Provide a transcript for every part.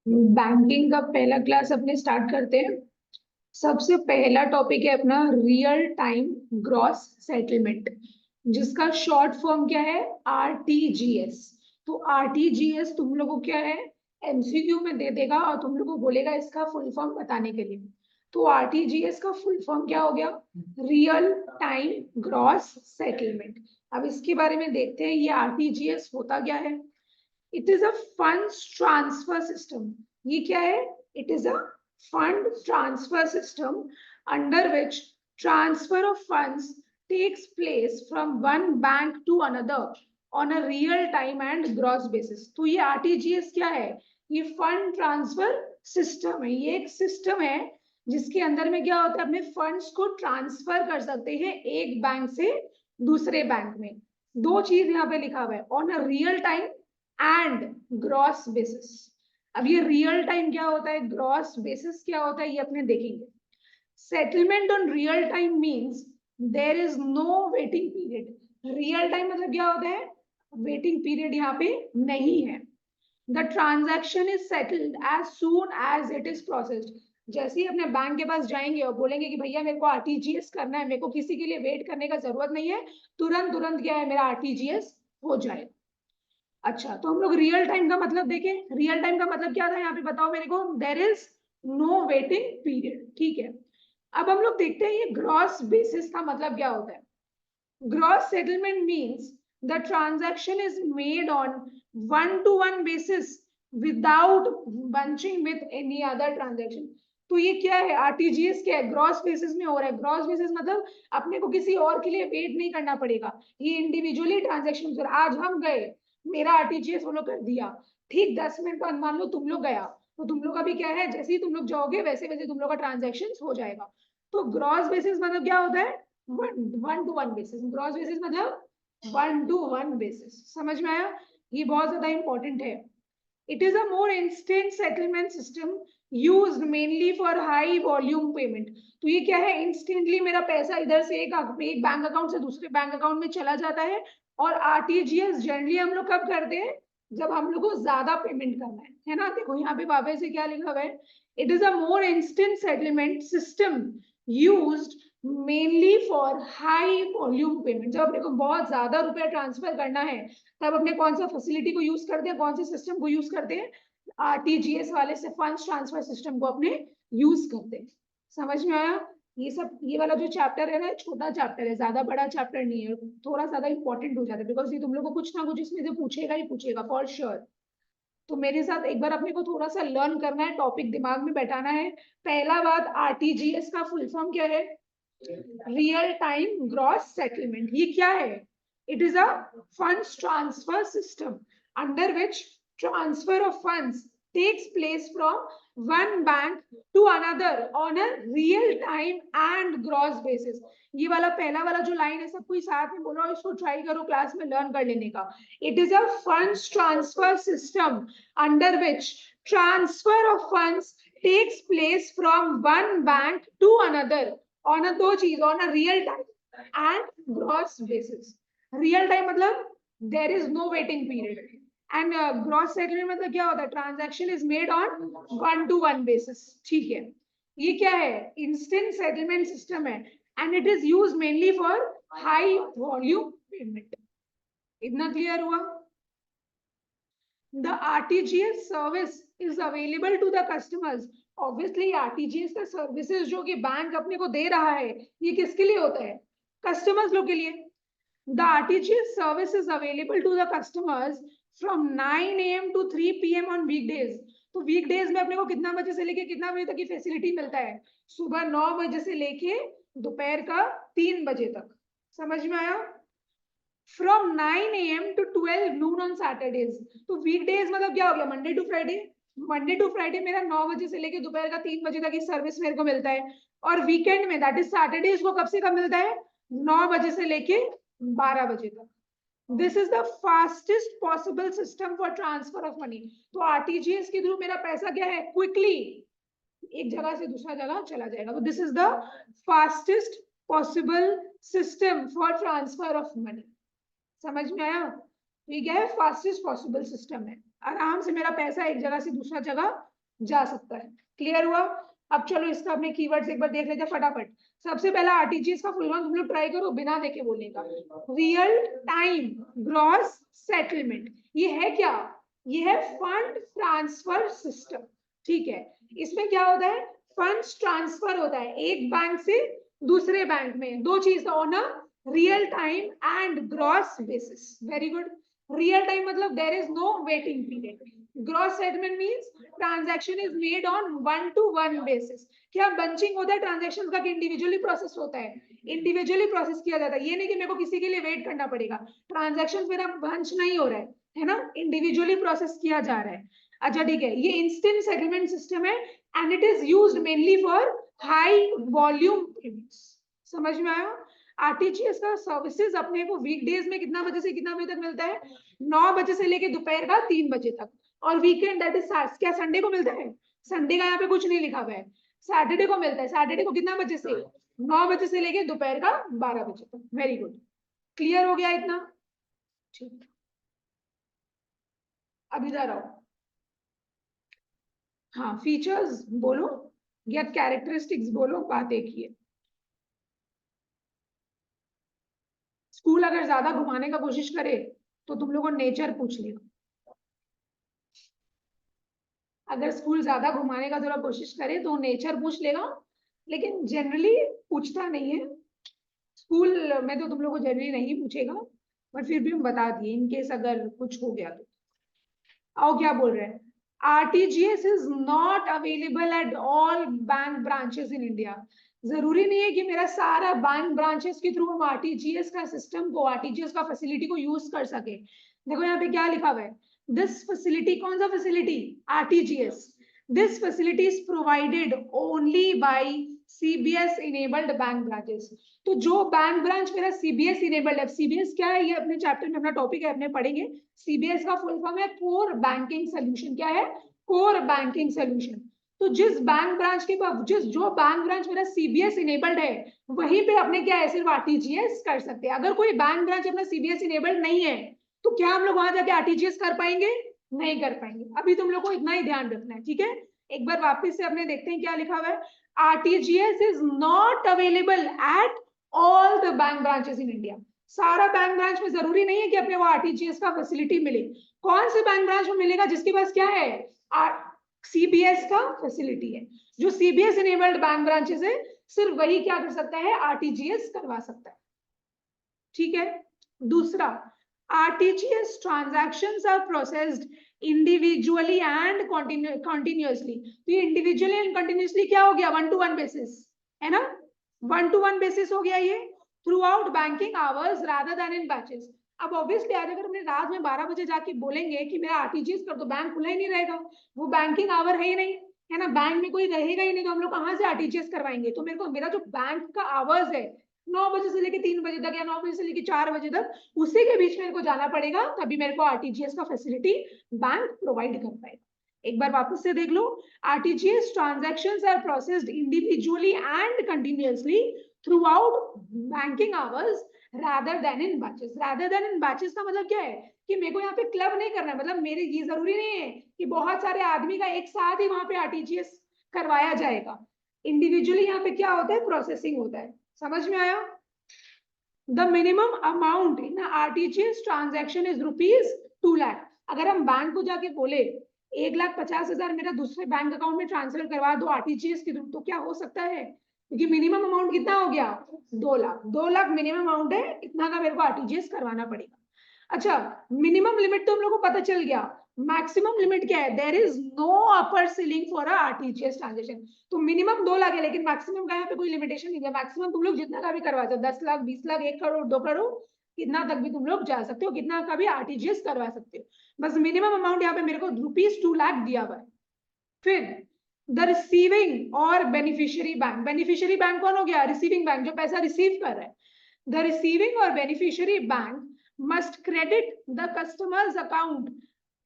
Banking का पहला class अपने स्टार्ट करते हैं। सबसे पहला टॉपिक है अपना रियल टाइम ग्रॉस सेटलमेंट, जिसका शॉर्ट फॉर्म क्या है? आरटीजीएस। तो आरटीजीएस तुम लोगों को क्या है, एमसीक्यू में दे देगा और तुम लोगों को बोलेगा इसका फुल फॉर्म बताने के लिए। तो आरटीजीएस का फुल फॉर्म क्या हो गया? Real time gross settlement. अब इसके बारे में देखते हैं ये आरटीजीएस होता क्या है। It is a funds transfer system. ये क्या है? It is a fund transfer system under which transfer of funds takes place from one bank to another on a real time and gross basis। तो ये RTGS क्या है? ये fund transfer system है। ये एक सिस्टम है जिसके अंदर में क्या होता है, अपने फंड्स को ट्रांसफर कर सकते हैं एक बैंक से दूसरे बैंक में। दो चीज यहाँ पे लिखा हुआ है, on a real time and gross basis. अब ये रियल टाइम क्या होता है, ग्रॉस बेसिस क्या होता है, ये अपने देखेंगे। Settlement on real time means there is no waiting period. Real time मतलब क्या होता है? वेटिंग पीरियड यहाँ पे नहीं है। The transaction is settled as soon as it is processed. जैसे ही अपने बैंक के पास जाएंगे और बोलेंगे कि भैया मेरे को आरटीजीएस करना है, मेरे को किसी के लिए वेट करने का जरूरत नहीं है, तुरंत तुरंत क्या है, मेरा आरटीजीएस हो जाए। अच्छा, तो हम लोग रियल टाइम का मतलब देखें। रियल टाइम का मतलब क्या था यहाँ पे, बताओ मेरे को। There is no waiting period, ठीक है। अब हम लोग देखते हैं ये ग्रॉस बेसिस का मतलब क्या होता है। Gross settlement means the transaction is made on one to one basis without bunching with any other transaction. तो ये क्या है, आरटीजीएस क्या है, ग्रॉस बेसिस में हो रहा है। ग्रॉस बेसिस मतलब अपने को किसी और के लिए वेट नहीं करना पड़ेगा, ये इंडिविजुअली ट्रांजेक्शन। आज हम गए, मेरा आरटीजीएस वो लोग कर दिया, ठीक 10 मिनट बाद मान लो तुम लोग गया, तो तुम लोग का भी क्या है, जैसे ही तुम लोग जाओगे वैसे वैसे तुम लोग का ट्रांजेक्शन हो जाएगा। तो ग्रॉस बेसिस मतलब क्या होता है? One to one basis. Gross basis मतलब वन टू वन बेसिस। समझ में आया? ये बहुत ज्यादा इंपॉर्टेंट है। It is a more instant settlement system used mainly for high volume payment. तो ये क्या है, इंस्टेंटली मेरा पैसा इधर से एक बैंक अकाउंट से दूसरे बैंक अकाउंट में चला जाता है। और आरटीजीएस जनरली हम लोग कब करते हैं, जब हम लोग को ज्यादा पेमेंट करना है ना। देखो यहाँ पे वापस से क्या लिखा हुआ है, it is a more instant settlement system used mainly for high volume payment. जब अपने को बहुत ज्यादा रुपया ट्रांसफर करना है तब अपने कौन सा फैसिलिटी को यूज करते हैं, कौन से सिस्टम को यूज करते हैं? आरटीजीएस वाले से फंड्स ट्रांसफर सिस्टम को अपने यूज करते हैं। समझ में आया? ये सब, ये वाला जो चैप्टर है ना, छोटा चैप्टर है, ज्यादा बड़ा चैप्टर नहीं है, थोड़ा ज्यादा इंपॉर्टेंट हो जाता है, बिकॉज ये तुम लोग को कुछ ना कुछ इसमें से पूछेगा ही पूछेगा फॉर श्योर। तो मेरे साथ एक बार अपने को थोड़ा सा लर्न करना है, टॉपिक दिमाग में बैठाना है। पहला बात, आरटीजीएस का फुल फॉर्म क्या है? Real time gross settlement. ये क्या है? It is a funds transfer system under which transfer of funds takes place from one bank to another on a real time and gross basis। ये वाला पहला वाला जो लाइन है, सब कोई साथ में बोलो, इसको ट्राई करो क्लास में लर्न कर लेने का। It is a funds transfer system under which transfer of funds takes place from one bank to another on a, दो चीज, on a real time and gross basis। real time मतलब there is no waiting period and gross settlement मतलब क्या होता है, transaction is made on one to one basis। ठीक है, ये क्या है, instant settlement system है and it is used mainly for high volume payment। इतना क्लियर हुआ? The RTGS service is available to the customers। Obviously RTGS का services जो कि बैंक अपने को दे रहा है, ये किसके लिए होता है? कस्टमर्स लोग के लिए। The RTGS service is available to the customers from 9 AM to 3 PM on weekdays। तो वीकडेज में अपने को कितना बजे से लेके कितना बजे तक की फैसिलिटी मिलता है? सुबह 9 बजे से लेके दोपहर का 3 बजे तक। समझ में आया? From 9 AM to 12 noon on Saturdays। तो वीकडेज मतलब क्या हो गया, Monday to Friday. Monday to Friday मेरा 9 बजे से लेके दोपहर का 3 बजे तक की सर्विस मेरे को मिलता है। और वीकेंड में दैट इज सैटरडेज को कब से कब मिलता है? 9 बजे से लेके 12 बजे तक। This is the fastest possible system for transfer of money. तो आरटीजीएस के थ्रू मेरा पैसा क्या है, क्विकली एक जगह से दूसरा जगह चला जाएगा। तो this is the fastest possible system for transfer of money. समझ में आया? तो ये क्या है, फास्टेस्ट पॉसिबल सिस्टम है। आराम से मेरा पैसा एक जगह से दूसरा जगह जा सकता है। क्लियर हुआ? अब चलो इसका अपने कीवर्ड्स एक बार देख लेते हैं फटाफट। सबसे पहला आरटीजीएस का फुल फॉर्म तुम लोग ट्राई करो बिना देखे बोलने का, रियल टाइम ग्रॉस सेटलमेंट। ये है क्या? ये है फंड ट्रांसफर सिस्टम। ठीक है, इसमें क्या होता है? फंड्स ट्रांसफर होता है एक बैंक से दूसरे बैंक में, दो चीज on a real time and gross basis. Very good. Real time मतलब there is no waiting period. Gross settlement means transaction is made on one to one basis. क्या बंचिंग होता है ट्रांजैक्शन का कि इंडिविजुअली प्रोसेस होता है? Individually process किया जाता है। ये नहीं कि मेरे को किसी के लिए वेट करना पड़ेगा। ट्रांजैक्शन मेरा बंच नहीं हो रहा है ना, इंडिविजुअली प्रोसेस किया जा रहा है। अच्छा ठीक है, ये इंस्टेंट सेटलमेंट सिस्टम है and it is used mainly for high volume payments. समझ में आया? आरटीजीएस का सर्विसेज अपने को वीकडेज में कितना बजे से कितना बजे तक मिलता है? 9 बजे से लेके दोपहर का 3 बजे तक। और वीकेंड दैट इज क्या संडे को मिलता है? संडे का यहाँ पे कुछ नहीं लिखा हुआ है, सैटरडे को मिलता है। सैटरडे को कितना बजे से? 9 बजे से लेके दोपहर का 12 बजे तक। Very good. क्लियर हो गया इतना? ठीक, अब इधर आओ। हाँ, फीचर्स बोलो या कैरेक्टरिस्टिक्स बोलो, बात एक ही है। स्कूल अगर ज्यादा घुमाने का कोशिश करे तो तुम लोगों को नेचर पूछ लियो। अगर स्कूल ज्यादा घुमाने का थोड़ा कोशिश करे तो नेचर पूछ लेगा, लेकिन जनरली पूछता नहीं है। स्कूल में तो तुम लोग को जनरली नहीं पूछेगा, पर फिर भी हम बता दिए इन केस अगर कुछ हो गया तो। आओ क्या बोल रहे हैं? RTGS is not available at all bank branches in India. जरूरी नहीं है कि मेरा सारा बैंक ब्रांचेस के थ्रू हम आरटीजीएस का सिस्टम को, आरटीजीएस का फैसिलिटी को यूज कर सके। देखो यहाँ पे क्या लिखा हुआ है, दिस फैसिलिटी, कौन सा facility? RTGS. This facility is provided only by CBS enabled bank branches. तो जो बैंक ब्रांच मेरा सीबीएस इनेबल्ड है, सीबीएस क्या है ये अपने चैप्टर में अपना टॉपिक है, अपने पढ़ेंगे। सीबीएस का फुल फॉर्म है कोर बैंकिंग सोल्यूशन। क्या है? Core banking solution. तो जिस बैंक ब्रांच के पास, जो बैंक ब्रांच मेरा सीबीएस इनेबल्ड है, वहीं पे अपने क्या है, सिर्फ आरटीजीएस कर सकते हैं। अगर कोई बैंक ब्रांच अपना सीबीएस इनेबल्ड नहीं है तो क्या हम लोग वहां जाके आरटीजीएस कर पाएंगे? नहीं कर पाएंगे। अभी तुम लोग को इतना ही ध्यान रखना है, ठीक है? एक बार वापस से अपने देखते हैं क्या लिखा हुआ है। RTGS is not available at all the bank branches in India. सारा बैंक ब्रांच में जरूरी नहीं है कि अपने वो आरटीजीएस का फैसिलिटी मिले। कौन से बैंक ब्रांच में मिलेगा? जिसके पास क्या है? सीबीएस का फैसिलिटी है। जो सीबीएस इनेबल्ड बैंक ब्रांचेस है, सिर्फ वही क्या कर सकता है? आरटीजीएस करवा सकता है। ठीक है। दूसरा, RTGS transactions are processed individually and continuously. तो ये इंडिविजुअली एंड कंटिन्यूअसली क्या हो गया? वन टू वन बेसिस, है ना? वन टू वन बेसिस हो गया ये, throughout banking hours rather than in batches. अब ऑब्वियसली आज अगर हमने रात में 12 बजे जाके बोलेंगे कि मेरा आरटीजीएस कर दो, बैंक खुला ही नहीं रहेगा, वो बैंकिंग आवर है ही नहीं, है ना? बैंक में कोई रहेगा ही नहीं, तो हम लोग कहाँ से आरटीजीएस करवाएंगे? तो मेरे को मेरा जो बैंक का आवर्स है 9 बजे से लेके 3 बजे तक या 9 बजे से लेके 4 बजे तक, उसी के बीच मेरे को जाना पड़ेगा, तभी मेरे को आरटीजीएस का फैसिलिटी बैंक प्रोवाइड कर पाएगा। एक बार वापस से देख लो, RTGS transactions are processed individually and continuously throughout banking hours rather than in batches. Rather than in batches का मतलब क्या है? कि मेरे को यहाँ पे क्लब नहीं करना है, मतलब मेरे ये जरूरी नहीं है कि बहुत सारे आदमी का एक साथ ही वहां पे आरटीजीएस करवाया जाएगा। इंडिविजुअली यहाँ पे क्या होता है? प्रोसेसिंग होता है। समझ में आया? The minimum amount in RTGS transaction is ₹2 lakh. अगर हम बैंक को जाके बोले 1,50,000 मेरा दूसरे बैंक अकाउंट में ट्रांसफर करवा दो आरटीजीएस के थ्रू, तो क्या हो सकता है? क्योंकि मिनिमम अमाउंट कितना हो गया? 2 लाख। 2 लाख मिनिमम अमाउंट है, इतना का मेरे को आरटीजीएस करवाना पड़ेगा। अच्छा, मिनिमम लिमिट तो हम लोग को पता चल गया। मैक्सिमम लिमिट क्या है? There is no upper ceiling for a RTGS transaction. तो मिनिमम 2 लाख है, लेकिन मैक्सिमम का यहाँ पे कोई लिमिटेशन नहीं है। मैक्सिमम तुम लोग जितना का भी करवा सकते हो, 10 लाख, 20 लाख, 1 करोड़, 2 करोड़, कितना तक भी तुम लोग जा सकते हो, कितना का भी आरटीजीएस करवा सकते हो। बस मिनिमम अमाउंट यहाँ पे मेरे को ₹2 लाख दिया हुआ है। फिर the receiving or beneficiary bank. Beneficiary bank कौन हो गया? रिसीविंग बैंक, जो पैसा रिसीव कर रहा है। The receiving or beneficiary bank must credit the customers account.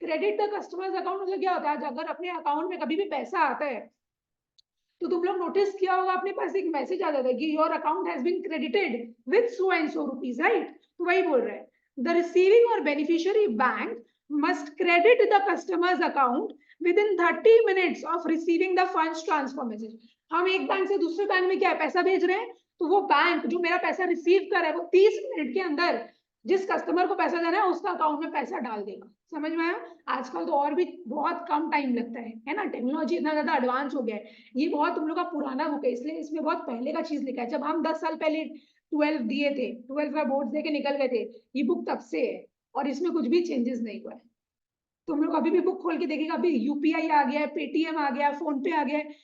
Credit the customers account मतलब क्या होता है? अगर अपने अकाउंट में कभी भी पैसा आता है तो तुम लोग नोटिस किया होगा, अपने पास एक मैसेज आ जाता है कि your account has been credited with so and so rupees, right? तो वही बोल रहे हैं, the receiving or beneficiary bank must credit the customer's account within 30 minutes of receiving the funds transfer message. हम एक बैंक से दूसरे बैंक में क्या है पैसा भेज रहे हैं, तो वो बैंक जो मेरा पैसा रिसीव कर रहा है वो 30 मिनट के अंदर जिस कस्टमर को पैसा देना है उसका अकाउंट में पैसा डाल देगा। समझ में आया? आजकल तो और भी बहुत कम टाइम लगता है ना, टेक्नोलॉजी इतना ज्यादा एडवांस हो गया है। ये बहुत तुम लोग का पुराना बुक है, इसलिए इसमें बहुत पहले का चीज लिखा है। जब हम 10 साल पहले 12 दिए थे, 12 का बोर्ड दे के निकल गए थे, ये बुक तब से है और इसमें कुछ भी चेंजेस नहीं हुआ है। तुम लोग अभी भी बुक खोल के देखेगा, अभी यूपीआई आ गया है, पेटीएम आ गया है, फोन पे आ गया है।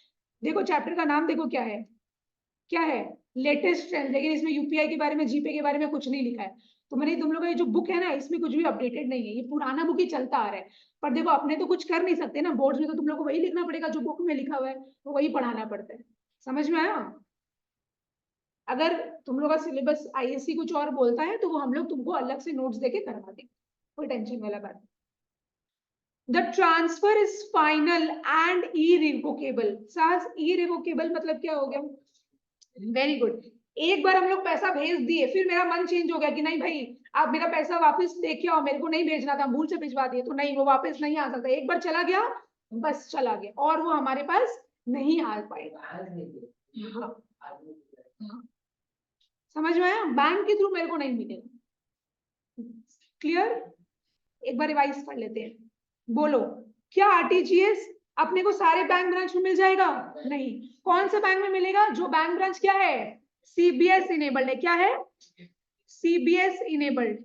देखो चैप्टर का नाम देखो क्या है, क्या है, लेटेस्ट ट्रेंड, लेकिन इसमें यूपीआई के बारे में, जीपे के बारे में कुछ नहीं लिखा है। तो मैंने तुम लोग का ये जो बुक है ना, इसमें कुछ भी अपडेटेड नहीं है, ये पुराना बुक ही चलता आ रहा है। पर देखो अपने तो कुछ कर नहीं सकते ना, बोर्ड में तो तुम लोग को वही लिखना पड़ेगा जो बुक में लिखा हुआ है, तो वही पढ़ाना पड़ता है। समझ में आया? अगर तुम लोग का सिलेबस आईएससी कुछ और बोलता है तो वो हम लोग तुमको अलग से नोट्स देके करवा देंगे, कोई टेंशन वाला बात नहीं। The transfer is final and irrevocable. सास irrevocable मतलब क्या हो गया? Very good. एक बार हम लोग पैसा भेज दिए, फिर मेरा मन चेंज हो गया कि नहीं भाई आप मेरा पैसा वापस लेके आओ, मेरे को नहीं भेजना था, भूल से भिजवा दिए, तो नहीं, वो वापस नहीं आ सकता। एक बार चला गया बस चला गया, और वो हमारे पास नहीं आ पाएगा। हाँ, हाँ। समझ में आया? बैंक के थ्रू मेरे को नहीं मिलेगा। क्लियर? एक बार रिवाइज कर लेते हैं। बोलो, क्या आरटीजीएस अपने को सारे बैंक ब्रांच में मिल जाएगा? नहीं। कौन से बैंक में मिलेगा? जो बैंक ब्रांच क्या है, सीबीएस इनेबल्ड है। क्या है? CBS enabled.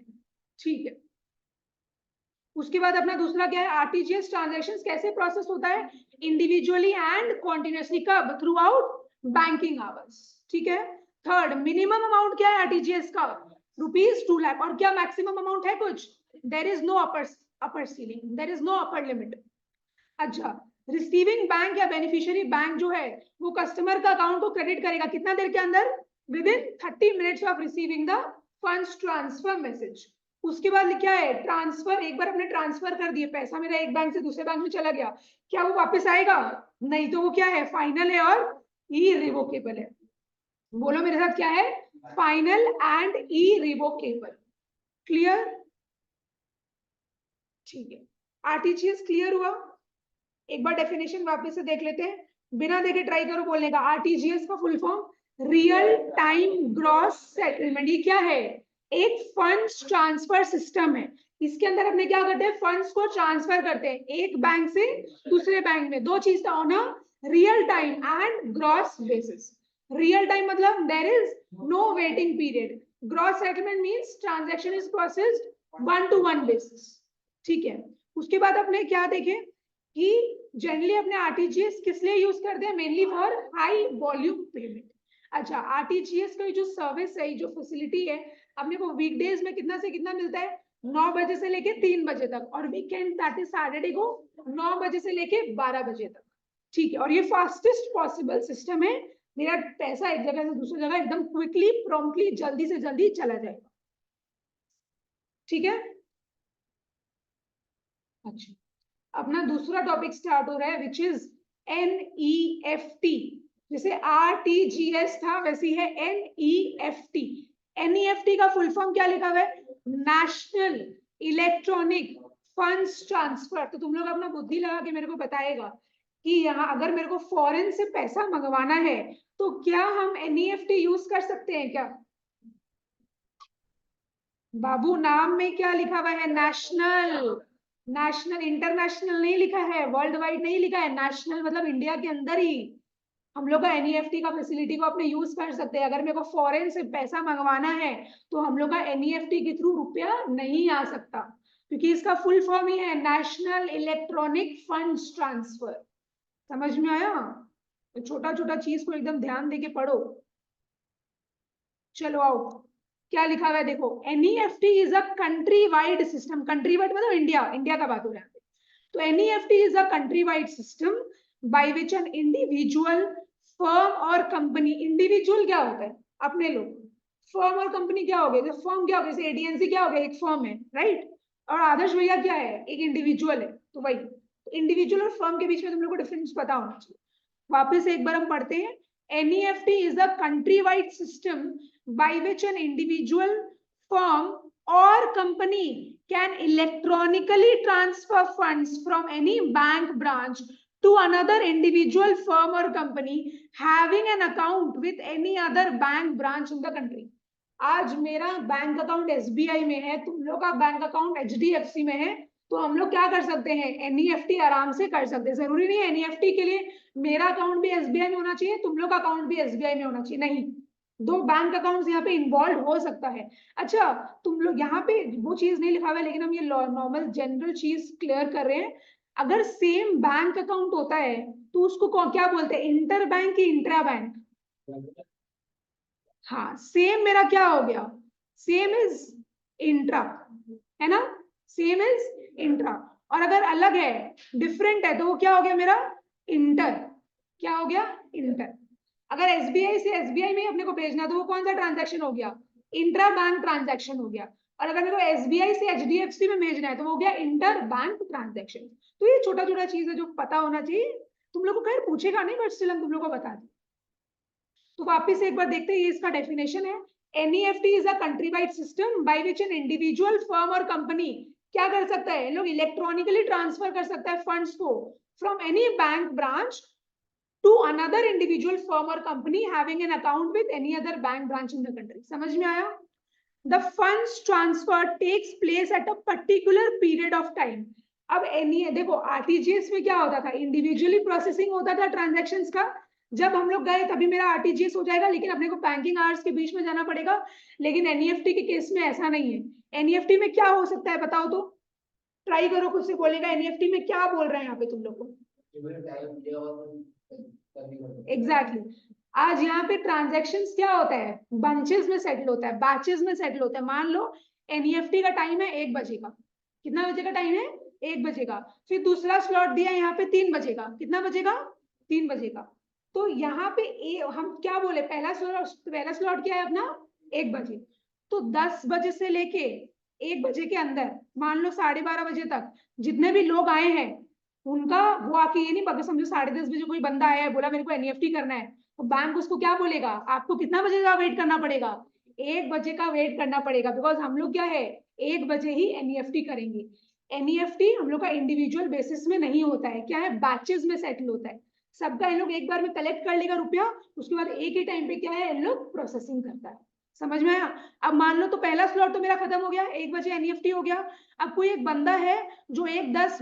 ठीक है। उसके बाद अपना दूसरा क्या है, आरटीजीएस ट्रांजैक्शंस कैसे प्रोसेस होता है? Individually and continuously. कब? Throughout banking hours. ठीक है। थर्ड, मिनिमम अमाउंट क्या है आरटीजीएस का? ₹2 लाख। और क्या मैक्सिमम अमाउंट है कुछ? There is no upper ceiling, there is no upper limit. अच्छा, रिसीविंग बैंक या बेनिफिशियरी बैंक जो है वो कस्टमर का अकाउंट को क्रेडिट करेगा कितना देर के अंदर? With in 30 minutes of receiving the funds transfer message. उसके बाद क्या है, ट्रांसफर। एक बार हमने ट्रांसफर कर दिए, पैसा मेरा एक बैंक से दूसरे बैंक में चला गया, क्या वो वापस आएगा? नहीं। तो वो क्या है, फाइनल है और इरिवोकेबल है। बोलो मेरे साथ, क्या है? Final and irrevocable. क्लियर? ठीक है। आरटीजीएस क्लियर हुआ? एक बार डेफिनेशन वापस से देख लेते हैं, बिना देखे ट्राई करो बोलने का। आरटीजीएस का full form real time gross settlement. ये क्या है? एक फंड्स ट्रांसफर सिस्टम है। इसके अंदर अपने क्या करते हैं, फंड्स को ट्रांसफर करते हैं एक बैंक से दूसरे बैंक में। दो चीज था होना, real time and gross basis. Real time मतलब there is no waiting period. Gross settlement means transaction is processed 1-to-1 basis. ठीक है। उसके बाद अपने क्या देखें कि जनरली अपने आरटीजीएस किस लिए यूज करते हैं? Mainly for high volume payment. अच्छा, आरटीजीएस का जो सर्विस है, जो फैसिलिटी है, अपने को वीकडेज में कितना से कितना मिलता है? 9 बजे से लेके 3 बजे तक, और वीकेंड दैट इज सैटरडे को 9 बजे से लेके 12 बजे तक। ठीक है। और ये फास्टेस्ट पॉसिबल सिस्टम है, मेरा पैसा एक जगह से दूसरी जगह एकदम क्विकली, प्रॉम्प्टली, जल्दी से जल्दी चला जाएगा। ठीक है। अच्छा, अपना दूसरा टॉपिक स्टार्ट हो रहा है विच इज एनईएफटी। जैसे आरटीजीएस था वैसी है एनईएफटी। एनईएफटी का फुल फॉर्म क्या लिखा हुआ है? National electronic funds transfer. तो तुम लोग अपना बुद्धि लगा के मेरे को बताएगा कि यहाँ अगर मेरे को फॉरेन से पैसा मंगवाना है तो क्या हम एनईएफटी यूज कर सकते हैं क्या? बाबू, नाम में क्या लिखा हुआ है? नेशनल। नेशनल, इंटरनेशनल नहीं लिखा है, वर्ल्ड वाइड नहीं लिखा है, नेशनल मतलब इंडिया के अंदर ही हम लोग का एनईएफटी का फैसिलिटी को अपने यूज कर सकते हैं। अगर मेरे को फॉरेन से पैसा मंगवाना है तो हम लोग का एनईएफटी के थ्रू रुपया नहीं आ सकता, क्योंकि इसका फुल फॉर्म ही है नेशनल इलेक्ट्रॉनिक फंड्स ट्रांसफर। समझ में आया? तो छोटा छोटा चीज को एकदम ध्यान देके पढ़ो। चलो आओ, क्या लिखा हुआ है देखो। NEFT is a country wide system. Country wide मतलब इंडिया, इंडिया का बात हो रहा है। तो NEFT is a country wide system by which an individual, firm और कंपनी। इंडिविजुअल क्या होता है? अपने लोग। फर्म और कंपनी क्या हो गए? जैसे फर्म क्या हो गया, जैसे एडीएनसी क्या हो गया, एक फर्म है, राइट। और आदर्श भैया क्या है? एक इंडिविजुअल है। तो वही इंडिविजुअल और फर्म के बीच में तुम लोग को डिफरेंस पता होना चाहिए। वापस एक बार हम पढ़ते हैं। NEFT is a country-wide system by which an individual, firm or company can electronically transfer funds from any bank branch to another individual firm or company having an account with any other bank branch in the country. आज मेरा bank account SBI में है, तुम लोग का bank account HDFC में है, तो हम लोग क्या कर सकते हैं, एनईएफटी आराम से कर सकते हैं. जरूरी नहीं है एनईएफटी के लिए मेरा अकाउंट भी एसबीआई में होना चाहिए, तुम लोग का अकाउंट भी एसबीआई में होना चाहिए. नहीं, दो बैंक अकाउंट्स यहाँ पे इन्वॉल्व हो सकता है. अच्छा, तुम लोग यहाँ पे वो चीज नहीं लिखा हुआ है, लेकिन हम ये नॉर्मल जनरल चीज क्लियर कर रहे हैं. अगर सेम बैंक अकाउंट होता है तो उसको क्या बोलते हैं, इंटर बैंक की इंट्रा बैंक. हाँ, सेम मेरा क्या हो गया, सेम इज इंट्रा, है ना, सेम इज इंट्रा. और अगर अलग है, डिफरेंट है, तो वो क्या हो गया मेरा, इंटर. क्या हो गया, इंटर. अगर एसबीआई से एसबीआई में अपने को भेजना तो वो कौन सा ट्रांजैक्शन हो गया, इंट्रा बैंक ट्रांजैक्शन हो गया. और अगर मेरे को एसबीआई से एचडीएफसी में भेजना है तो वो हो गया इंटर बैंक ट्रांजैक्शन. तो ये छोटा छोटा चीज है जो पता होना चाहिए. तुम लोग को खैर पूछेगा नहीं, बट स्टिल हम तुम लोग को बता दें. तो वापस एक बार देखते हैं, ये इसका डेफिनेशन है. NEFT is a country wide system by which an individual firm और कंपनी क्या कर सकता है, लोग इलेक्ट्रॉनिकली ट्रांसफर कर सकता है फंड्स को from any bank branch to another individual firm or company having an account with any other bank branch in the country. समझ में आया? The funds transfer takes place at a particular period of time. अब देखो RTGS में क्या होता था, individually processing होता था ट्रांजैक्शंस का. जब हम लोग गए तभी मेरा आरटीजीएस हो जाएगा, लेकिन अपने को बैंकिंग आवर्स के बीच में जाना पड़ेगा. लेकिन एनईएफटी के केस में ऐसा नहीं है. एनईएफटी में क्या हो सकता है बताओ तो, ट्राई करो खुद से बोलेगा एनईएफटी में क्या बोल रहे हैं यहाँ पे तुम लोग को. एग्जैक्टली आज यहाँ पे ट्रांजैक्शंस क्या होता है, बंचेस में सेटल होता है, बैचेस में सेटल होता है. मान लो एनईएफटी का टाइम है 1 बजे का. कितना बजे का टाइम है, 1 बजे का. फिर दूसरा स्लॉट दिया यहाँ पे 3 बजे का. कितना बजेगा, 3 बजे का. तो यहाँ पे हम क्या बोले, पहला स्लॉट क्या है अपना, 1 बजे. तो 10 बजे से लेके 1 बजे के अंदर मान लो 12:30 बजे तक जितने भी लोग आए हैं उनका, वो आके ये नहीं पकड़, समझो 10:30 बजे कोई बंदा आया है, बोला मेरे को एनईएफटी करना है, तो बैंक उसको क्या बोलेगा, आपको कितना बजे का वेट करना पड़ेगा, 1 बजे का वेट करना पड़ेगा. बिकॉज हम लोग क्या है, 1 बजे ही एनईएफटी करेंगे. एनईएफटी हम लोग का इंडिविजुअल बेसिस में नहीं होता है, क्या है, बैचेस में सेटल होता है. सबका इन लोग एक बार में कलेक्ट कर लेगा रुपया, उसके बाद एक ही टाइम पे क्या है, इन लोग प्रोसेसिंग करता है. समझ में आया? अब मान लो तो पहला स्लॉट तो मेरा खत्म हो गया, 1 बजे एनईएफटी हो गया. अब कोई एक बंदा है जो 1:10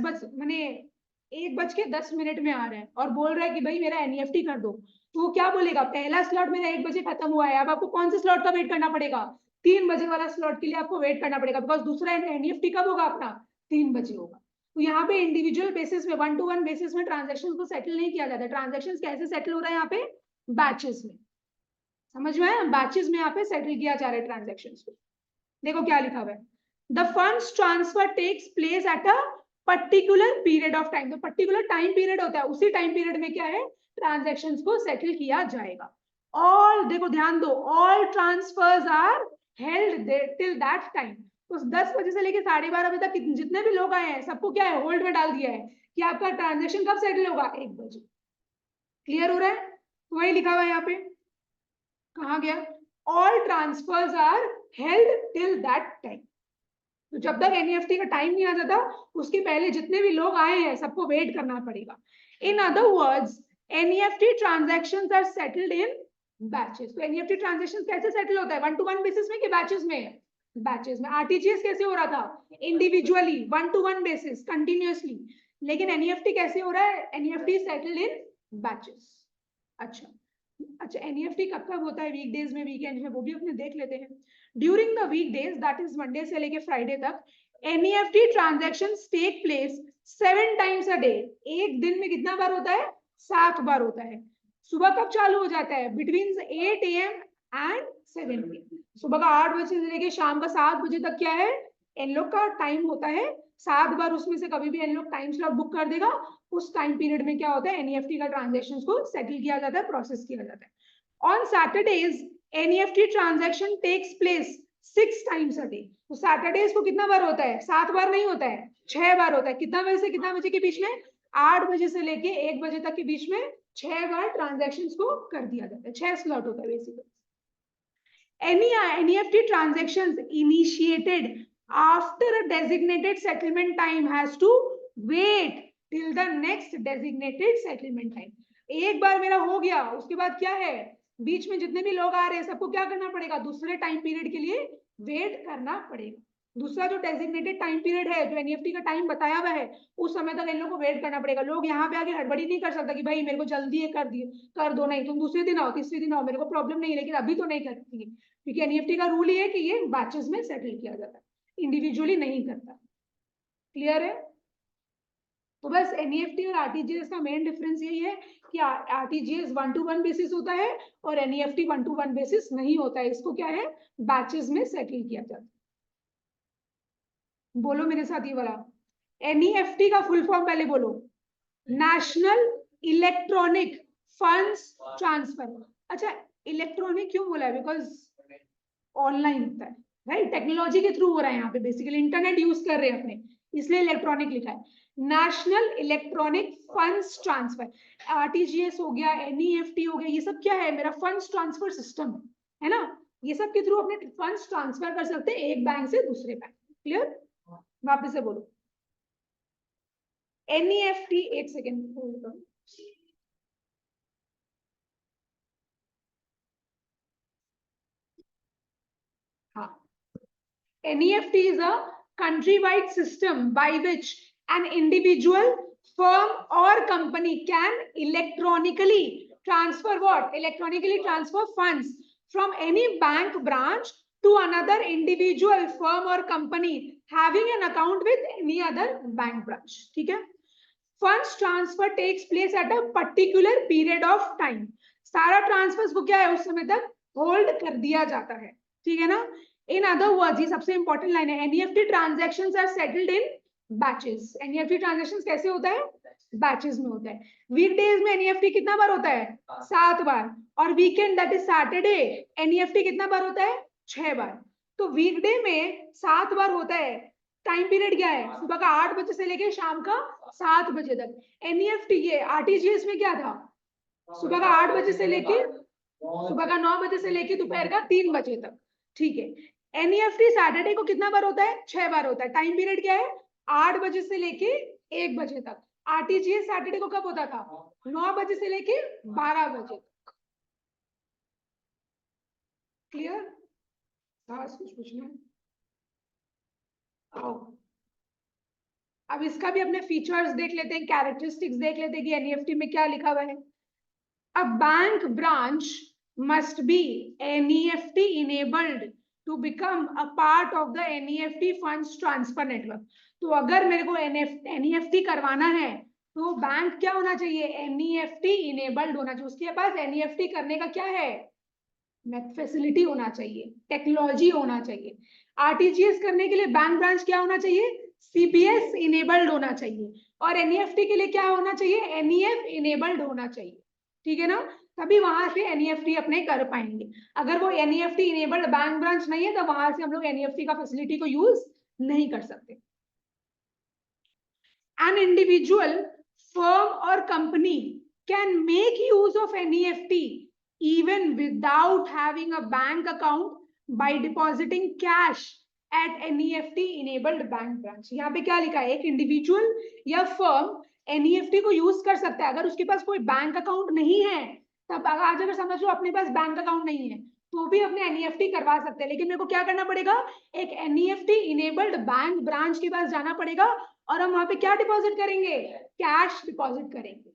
में आ रहा है और बोल रहा है कि भाई मेरा एनईएफटी कर दो, तो वो क्या बोलेगा, पहला स्लॉट मेरा 1 बजे खत्म हुआ है, अब आपको कौन से स्लॉट का वेट करना पड़ेगा, 3 बजे वाला स्लॉट के लिए आपको वेट करना पड़ेगा. बिकॉज दूसरा एनईएफटी कब होगा अपना, 3 बजे होगा. तो यहाँ पे इंडिविजुअल बेसिस में, 1-to-1 बेसिस में ट्रांजेक्शन को सेटल नहीं किया जाता. ट्रांजेक्शन कैसे सेटल हो रहा है यहाँ पे, बैचेस में. समझ में आया, बैचेस में यहाँ पे सेटल किया जा रहा है ट्रांजेक्शन को. देखो क्या लिखा हुआ है, the funds transfer takes place at a particular period of time. तो पर्टिकुलर टाइम पीरियड होता है, उसी टाइम पीरियड में क्या है, ट्रांजैक्शंस को सेटल किया जाएगा. ऑल, देखो ध्यान दो, all transfers are held till that time. तो 10 बजे से लेके 12:30 बजे तक जितने भी लोग आए हैं सबको क्या है, होल्ड में डाल दिया है कि आपका ट्रांजेक्शन कब सेटल होगा, 1 बजे. क्लियर हो रहा है? तो वही लिखा हुआ है यहाँ पे, कहा गया, all transfers are held till that time. तो जब तक एनईएफटी का टाइम नहीं आ जाता उसके पहले जितने भी लोग आए हैं सबको वेट करना पड़ेगा. In other words NEFT transactions are settled in batches. तो एनईएफटी ट्रांजैक्शंस कैसे सेटल होता है, 1-to-1 बेसिस में कि बैचेस में, बैचेस में. आरटीजीएस कैसे हो रहा था, इंडिविजुअली 1-to-1 बेसिस कंटिन्यूअसली. लेकिन एनईएफटी कैसे हो रहा है, एनईएफटी सेटल्ड इन बैचेस. अच्छा एनईएफटी कब कब होता है, वीकडेज में, वीकेंड में, वो भी अपने देख लेते हैं. During the weekdays, that is Monday से लेके फ्राइडे तक, NEFT transactions take place 7 times a day. एक दिन में कितना बार होता है, 7 बार होता है. सुबह कब चालू हो जाता है, बिटवीन 8 AM एंड 7 PM. सुबह का 8 बजे से लेके शाम का 7 बजे तक क्या है, इन लोग का टाइम होता है. 7 बार उसमें से कभी भी इन लोग टाइम स्लॉट बुक कर देगा, उस टाइम पीरियड में क्या होता है, एनईएफटी का ट्रांजैक्शंस को सेटल किया जाता है, प्रोसेस किया जाता है. On Saturdays NEFT transaction takes place 6 times a day. तो सैटरडेज को कितना बार होता है, 7 बार नहीं होता है, 6 बार होता है. कितना बजे से कितना बजे के बीच में, 8 बजे से लेके 1 बजे तक के बीच में 6 बार ट्रांजैक्शंस को कर दिया जाता है. 6 स्लॉट होता है basically. Any NEFT transactions initiated after a designated settlement time has to wait till the next designated settlement time. एक बार मेरा हो गया, उसके बाद क्या है, बीच में जितने भी लोग आ रहे हैं सबको क्या करना पड़ेगा, दूसरे टाइम पीरियड के लिए वेट करना पड़ेगा। दूसरा जो डेजिग्नेटेड टाइम पीरियड है, जो एनईएफटी का टाइम बताया हुआ है, उस समय तक इन लोगों को वेट करना पड़ेगा। लोग यहाँ पे आके हड़बड़ी नहीं कर सकता कि भाई मेरे को जल्दी है कर दिए कर दो, नहीं तुम दूसरे दिन आओ तीसरे दिन आओ, मेरे को प्रॉब्लम नहीं है, लेकिन अभी तो नहीं करती है, क्योंकि एनईएफटी का रूल ये है कि ये बैचेस में सेटल किया जाता है, इंडिविजुअली नहीं करता। क्लियर है? तो बस एनईएफटी और आरटीजीएस का मेन डिफरेंस यही है कि आरटीजीएस 1-to-1 बेसिस होता है और एनईएफटी 1-to-1 बेसिस नहीं होता है, इसको क्या है, बैचेस में सेटल किया जाता है। बोलो मेरे साथ ये वाला, एनईएफटी का फुल फॉर्म पहले बोलो, नेशनल इलेक्ट्रॉनिक फंड्स ट्रांसफर। अच्छा, इलेक्ट्रॉनिक क्यों बोला है, बिकॉज ऑनलाइन होता है, राइट, टेक्नोलॉजी के थ्रू हो रहा है, यहाँ पे बेसिकली इंटरनेट यूज कर रहे हैं अपने, इसलिए इलेक्ट्रॉनिक लिखा है। National electronic funds transfer, RTGS हो गया, एनईएफटी हो गया, ये सब क्या है, मेरा फंड्स ट्रांसफर सिस्टम है ना, ये सब के थ्रू अपने फंड्स ट्रांसफर कर सकते हैं एक बैंक से दूसरे बैंक। क्लियर? वापस से बोलो, एनईएफटी, एक सेकेंड होल्ड करो, हाँ, NEFT is a country-wide system by which an individual, firm or company can electronically transfer what? Electronically transfer funds from any bank branch to another individual, firm or company having an account with any other bank branch. ठीक है? Funds transfer takes place at a particular period of time. सारा transverse को क्या है, उस समय तक hold कर दिया जाता है, ठीक है ना। इन अदर वर्ड्स, ये सबसे इंपॉर्टेंट लाइन है, NEFT transactions are settled in batches. NEFT transactions कैसे होता है, बैचेस में होता है। वीकडेज में एनईएफटी कितना बार होता है, 7 बार, और weekend that is Saturday NEFT कितना बार होता है, 6 बार। तो वीकडे में 7 बार होता है, टाइम पीरियड क्या है, सुबह का 8 बजे से लेके शाम का 7 बजे तक। एनईएफटी, ये आरटीजीएस में क्या था, सुबह का 8 बजे से लेके सुबह का 9 बजे से लेके दोपहर का 3 बजे तक, ठीक है। एनईएफटी सैटरडे को कितना बार होता है, 6 बार होता है। टाइम पीरियड क्या है, 8 बजे से लेके 1 बजे तक। आरटीजीएस सैटरडे को कब होता था, 9 बजे से लेके 12 बजे तक। क्लियर? कुछ पूछना है? अब इसका भी अपने फीचर्स देख लेते हैं, कैरेक्टरिस्टिक्स देख लेते हैं कि एनईएफटी में क्या लिखा हुआ है। A bank branch must be NEFT enabled to become a part of the NEFT funds transfer network. तो अगर मेरे को एनईएफटी करवाना है तो बैंक क्या होना चाहिए, एनईएफटी इनेबल्ड होना चाहिए, उसके पास एनईएफटी करने का क्या है, फैसिलिटी होना चाहिए, टेक्नोलॉजी होना चाहिए। आरटीजीएस करने के लिए बैंक ब्रांच क्या होना चाहिए, सीबीएस इनेबल्ड होना चाहिए, और एनईएफटी के लिए क्या होना चाहिए, एनईएफ इनेबल्ड होना चाहिए, ठीक है ना। तभी वहां से एनईएफटी अपने कर पाएंगे। अगर वो एनईएफटी इनेबल्ड बैंक ब्रांच नहीं है तो वहां से हम लोग एनईएफटी का फैसिलिटी को यूज नहीं कर सकते। An individual, firm or company can make use of NEFT even without having a bank account by depositing cash at NEFT enabled bank branch। यहाँ पे क्या लिखा है, एक इंडिविजुअल या फर्म NEFT को यूज कर सकता है अगर उसके पास कोई बैंक अकाउंट नहीं है। तब आज अगर समझ लो अपने पास बैंक अकाउंट नहीं है तो भी अपने एनईएफटी करवा सकते हैं, लेकिन मेरे को क्या करना पड़ेगा, एक एनईएफटी इनेबल्ड बैंक ब्रांच के पास जाना पड़ेगा और हम वहां पे क्या डिपॉजिट करेंगे, कैश डिपॉजिट करेंगे।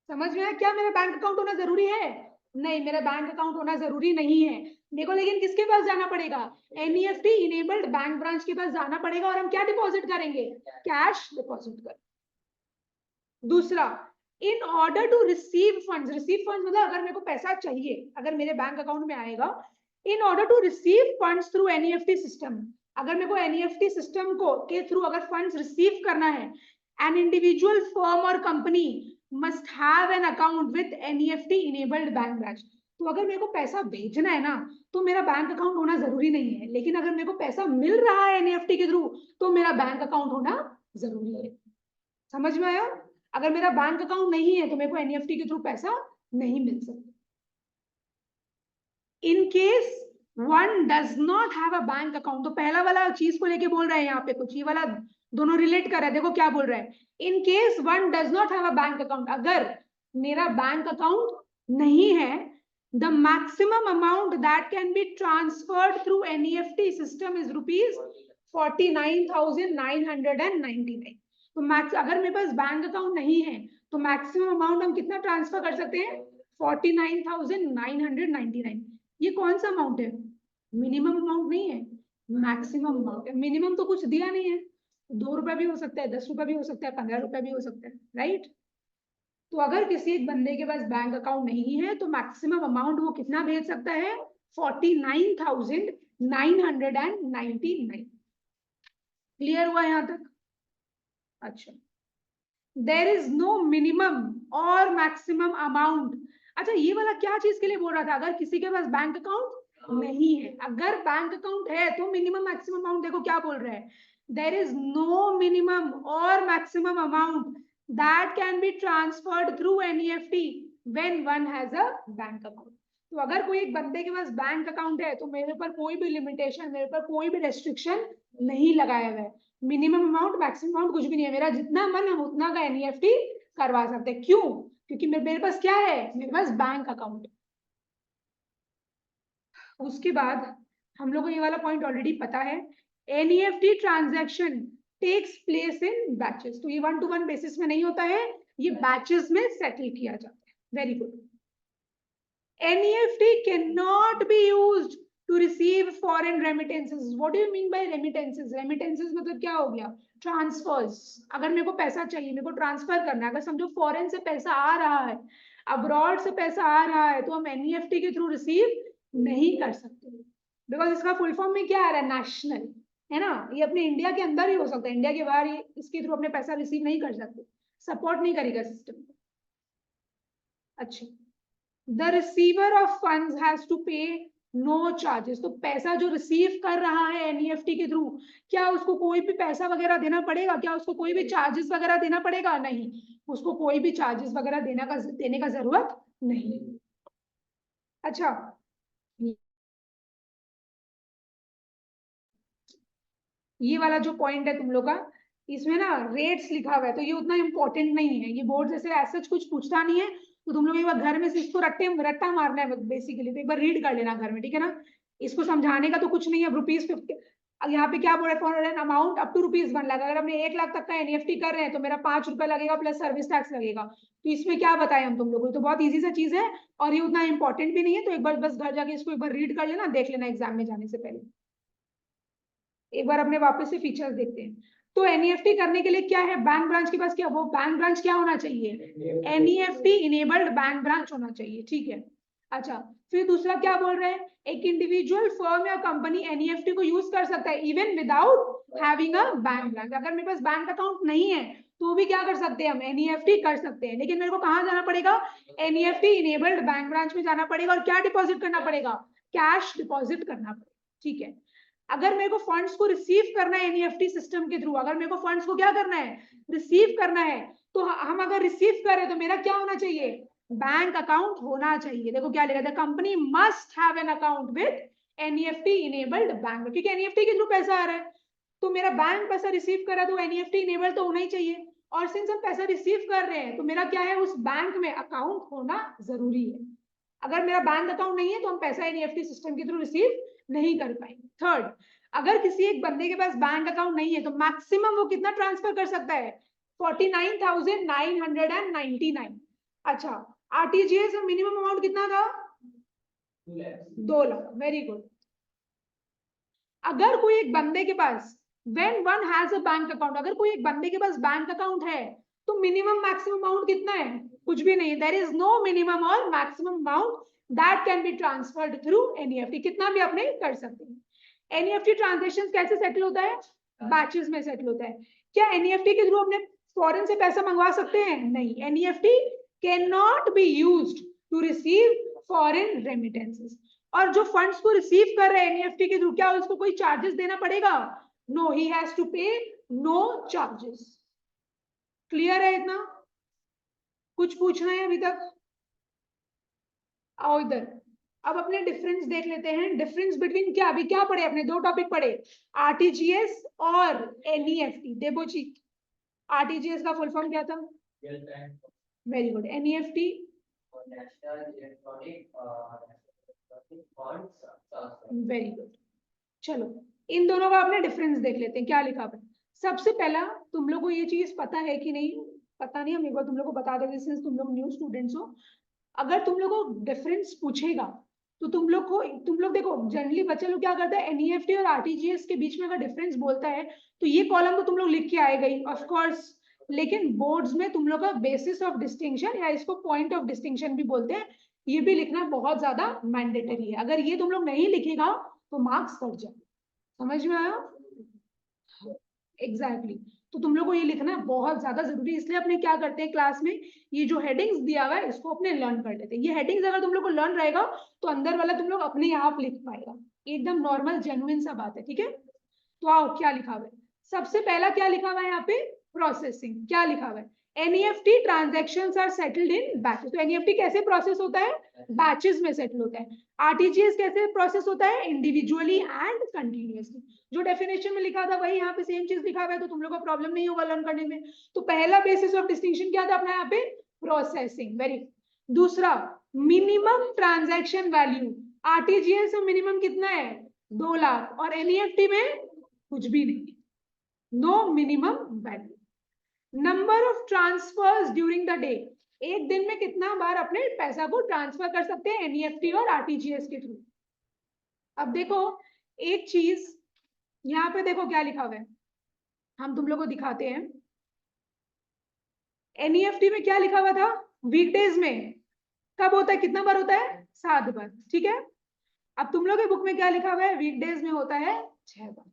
समझ में आया? क्या मेरा बैंक अकाउंट होना जरूरी है? नहीं, मेरा बैंक अकाउंट होना जरूरी नहीं है मेरे को, लेकिन किसके पास जाना पड़ेगा, एनईएफटी इनेबल्ड बैंक ब्रांच के पास जाना पड़ेगा और हम क्या डिपॉजिट करेंगे, कैश डिपॉजिट करेंगे। दूसरा, in order to receive funds, receive funds मतलब अगर मेरे को पैसा चाहिए, अगर मेरे बैंक अकाउंट में आएगा, in order to receive funds through NEFT system, अगर मेरे को एनईएफटी सिस्टम को के थ्रू अगर फंड्स रिसीव करना है, एन इंडिविजुअल, फर्म और company must have an account with NEFT enabled bank branch. तो अगर मेरे को पैसा भेजना है ना तो मेरा बैंक अकाउंट होना जरूरी नहीं है, लेकिन अगर मेरे को पैसा मिल रहा है एनईएफटी के थ्रू तो मेरा बैंक अकाउंट होना जरूरी है। समझ में आया? अगर मेरा बैंक अकाउंट नहीं है तो मेरे को एनईएफटी के थ्रू पैसा नहीं मिल सकता। In case one does not have a bank account, तो पहला वाला चीज को लेके बोल रहे हैं यहाँ पे कुछ, ये वाला दोनों रिलेट कर रहे हैं। देखो क्या बोल रहा है, in case one does not have a bank account, अगर मेरा बैंक अकाउंट नहीं है, the maximum amount that can be transferred through NEFT system is ₹49,999। तो मैक्स, अगर मेरे पास बैंक अकाउंट नहीं है तो मैक्सिमम अमाउंट हम कितना ट्रांसफर कर सकते हैं, 49,999। ये कौन सा अमाउंट है, मिनिमम अमाउंट नहीं है, मैक्सिमम अमाउंट है। मिनिमम तो कुछ दिया नहीं है, ₹2 भी हो सकता है, ₹10 भी हो सकता है, ₹15 भी हो सकता है, राइट। तो अगर किसी एक बंदे के पास बैंक अकाउंट नहीं है तो मैक्सिमम अमाउंट वो कितना भेज सकता है, 49,999। क्लियर हुआ यहाँ तक? अच्छा, देर इज नो मिनिमम और मैक्सिमम अमाउंट। अच्छा, ये वाला क्या चीज के लिए बोल रहा था, अगर किसी के पास बैंक अकाउंट नहीं है, अगर बैंक अकाउंट है तो मिनिमम मैक्सिमम अमाउंट, देखो क्या बोल रहे हैं, देर इज नो मिनिमम और maximum amount that can be transferred through NEFT when one has a bank account. तो अगर कोई एक बंदे के पास बैंक अकाउंट है तो मेरे पर कोई भी लिमिटेशन, मेरे पर कोई भी रेस्ट्रिक्शन नहीं लगाया गया है, मिनिमम अमाउंट मैक्सिमम अमाउंट कुछ भी नहीं है, मेरा जितना मन हम उतना का एनईएफटी करवा सकते हैं। क्यों? क्योंकि मेरे पास क्या है, मेरे पास बैंक अकाउंट। उसके बाद हम लोग को ये वाला पॉइंट ऑलरेडी पता है, NEFT transaction takes place in batches, तो ये 1-to-1 बेसिस में नहीं होता है, ये बैचेस में सेटल किया जाता है। Very good. NEFT cannot be used to receive foreign remittances. What do you mean by remittances? Remittances मतलब क्या हो गया, ट्रांसफर्स। अगर मेरे को पैसा चाहिए, मेरे को ट्रांसफर करना है, अगर समझो फॉरेन से पैसा आ रहा है, अब्रॉड से पैसा आ रहा है, तो हम NEFT के थ्रू रिसीव नहीं कर सकते, बिकॉज इसका फुल फॉर्म में क्या आ रहा है, नेशनल, है ना। ये अपने इंडिया के अंदर ही हो सकता है, इंडिया के बाहर इसके थ्रू अपने पैसा रिसीव नहीं कर सकते, सपोर्ट नहीं करेगा सिस्टम। अच्छा, the receiver of funds has to pay no charges, तो पैसा जो रिसीव कर रहा है एनईएफटी के थ्रू, क्या उसको कोई भी पैसा वगैरह देना पड़ेगा, क्या उसको कोई भी चार्जेस वगैरह देना पड़ेगा, नहीं, उसको कोई भी चार्जेस वगैरह देने का जरूरत नहीं। अच्छा, ये वाला जो पॉइंट है तुम लोग का, इसमें ना रेट्स लिखा हुआ है, तो ये उतना इंपॉर्टेंट नहीं है, ये बोर्ड जैसे ऐसा कुछ पूछता नहीं है, तो तुम लोग एक बार घर में से इसको रट्टा मारना है बेसिकली, तो एक बार रीड कर लेना घर में, ठीक है ना। इसको समझाने का तो कुछ नहीं है। ₹50, अब यहाँ पे क्या बोल रहे हैं, for an amount up to ₹1 lakh, अगर हमने 1 लाख तक का एनईएफटी कर रहे हैं तो मेरा ₹5 लगेगा प्लस सर्विस टैक्स लगेगा। तो इसमें क्या बताएं हम तुम लोगों को, तो बहुत ईजी सा चीज है और ये उतना इंपॉर्टेंट भी नहीं है, तो एक बार बस घर जाके इसको एक बार रीड कर लेना, देख लेना एग्जाम में जाने से पहले। एक बार अपने वापस से फीचर्स देखते हैं। तो एनईएफटी करने के लिए क्या है, बैंक ब्रांच के पास क्या, वो बैंक ब्रांच क्या होना चाहिए, एनईएफटी इनेबल्ड बैंक ब्रांच होना चाहिए, ठीक है। अच्छा, फिर दूसरा क्या बोल रहे हैं, एक इंडिविजुअल फर्म या कंपनी एनईएफटी को यूज कर सकता है even without having a bank branch, अगर मेरे पास बैंक अकाउंट नहीं है तो भी क्या कर सकते हैं, हम एनईएफटी कर सकते हैं, लेकिन मेरे को कहाँ जाना पड़ेगा, एनईएफटी इनेबल्ड बैंक ब्रांच में जाना पड़ेगा, और क्या डिपॉजिट करना पड़ेगा, कैश डिपॉजिट करना पड़ेगा, ठीक है। अगर मेरे को फंड्स को रिसीव करना है एनईएफटी सिस्टम के थ्रू, अगर मेरे को फंड्स को क्या करना है, रिसीव करना है, तो हम अगर रिसीव करें तो मेरा क्या होना चाहिए, बैंक अकाउंट होना चाहिए। देखो क्या लिखा था, company must have an account with NEFT enabled bank, क्योंकि एनईएफटी के थ्रू पैसा आ रहा है, तो मेरा बैंक पैसा रिसीव कर रहा है तो एनईएफटी इनेबल्ड तो होना ही चाहिए। और सिंस हम पैसा रिसीव कर रहे हैं तो मेरा क्या है, उस बैंक में अकाउंट होना जरूरी है। अगर मेरा बैंक अकाउंट नहीं है तो हम पैसा एनईएफटी सिस्टम के थ्रू रिसीव नहीं कर पाएंगे। थर्ड, अगर किसी एक बंदे के पास बैंक अकाउंट नहीं है तो मैक्सिमम वो कितना ट्रांसफर कर सकता है, 49,999। अच्छा, आरटीजीएस में मिनिमम अमाउंट कितना था, 2 लाख। Very good. अगर कोई एक बंदे के पास, when one has a bank account, अगर कोई एक बंदे के पास बैंक अकाउंट है तो मिनिमम मैक्सिमम अमाउंट कितना है, कुछ भी नहीं, देयर इज नो मिनिमम और maximum amount that can be transferred through NEFT, कितना भी अपने कर सकते हैं। एनईएफटी ट्रांजैक्शन कैसे सेटल होता है, बैचेस में सेटल होता है। क्या एनईएफटी के थ्रू अपने फॉरेन से पैसा मंगवा सकते हैं, नहीं, NEFT can not be used to receive foreign remittances. और जो फंड्स को रिसीव कर रहे हैं एनईएफटी के थ्रू, क्या उसको कोई चार्जेस देना पड़ेगा, no, he has to pay no charges. Clear है इतना? कुछ पूछना है अभी तक? आओ इधर, अब अपने डिफरेंस देख लेते हैं। डिफरेंस बिटवीन क्या, अभी क्या पढ़े अपने, दो टॉपिक पढ़े, आरटीजीएस और एनईएफटी। देखो जी, आरटीजीएस का फुल फॉर्म क्या था? Very good. NEFT? Very good. चलो इन दोनों का अपने डिफरेंस देख लेते हैं, क्या लिखा हुआ है। सबसे पहला, तुम लोग को ये चीज पता है कि नहीं पता नहीं, हम एक बार तुम लोग को बता देते सिंस तुम लोग न्यू स्टूडेंट्स हो। अगर तुम लोग को डिफरेंस पूछेगा तो तुम लोग देखो, जनरली बच्चे लोग क्या करते हैं, एनईएफटी और आरटीजीएस के बीच में अगर डिफरेंस बोलता है तो ये कॉलम तो तुम लोग लिख के आएगा ही ऑफ कोर्स, लेकिन बोर्ड्स में तुम लोग का बेसिस ऑफ डिस्टिंक्शन या इसको पॉइंट ऑफ डिस्टिंक्शन भी बोलते हैं, ये भी लिखना बहुत ज्यादा मैंडेटरी है। अगर ये तुम लोग नहीं लिखेगा तो मार्क्स कट जाए। समझ में आया? Exactly exactly. तो तुम लोग को ये लिखना बहुत ज्यादा जरूरी है, इसलिए अपने क्या करते हैं क्लास में, ये जो हेडिंग्स दिया हुआ है इसको अपने लर्न कर लेते हैं। ये हेडिंग्स अगर तुम लोग को लर्न रहेगा तो अंदर वाला तुम लोग अपने आप लिख पाएगा, एकदम नॉर्मल जेन्युइन सा बात है, ठीक है। तो आओ क्या लिखा हुआ है, सबसे पहला क्या लिखा हुआ है यहाँ पे, प्रोसेसिंग। क्या लिखा हुआ है, NEFT transactions are settled in batches. तो एनईएफटी कैसे प्रोसेस होता है, बैचेस में सेटल होता है। आरटीजीएस कैसे प्रोसेस होता है, इंडिविजुअली एंड कंटिन्यूअसली। जो डेफिनेशन में लिखा था वही यहाँ पे सेम चीज लिखा हुआ है, तो तुम लोग को प्रॉब्लम नहीं होगा लर्न करने में। तो पहला बेसिस ऑफ डिस्टिंक्शन क्या था अपना यहाँ पे, प्रोसेसिंग। वेरी। दूसरा, मिनिमम ट्रांजैक्शन वैल्यू। आरटीजीएस में मिनिमम कितना है, 2 लाख, और एनईएफटी में कुछ भी नहीं, no minimum value. Number of transfers during the day, एक दिन में कितना बार अपने पैसा को ट्रांसफर कर सकते हैं एनईएफटी और आरटीजीएस के थ्रू। अब देखो एक चीज यहाँ पे देखो क्या लिखा हुआ है, हम तुम लोग को दिखाते हैं। एनईएफटी में क्या लिखा हुआ था, वीकडेज में कब होता है, कितना बार होता है, 7 बार, ठीक है। अब तुम लोग के बुक में क्या लिखा हुआ है, वीकडेज में होता है 6 बार।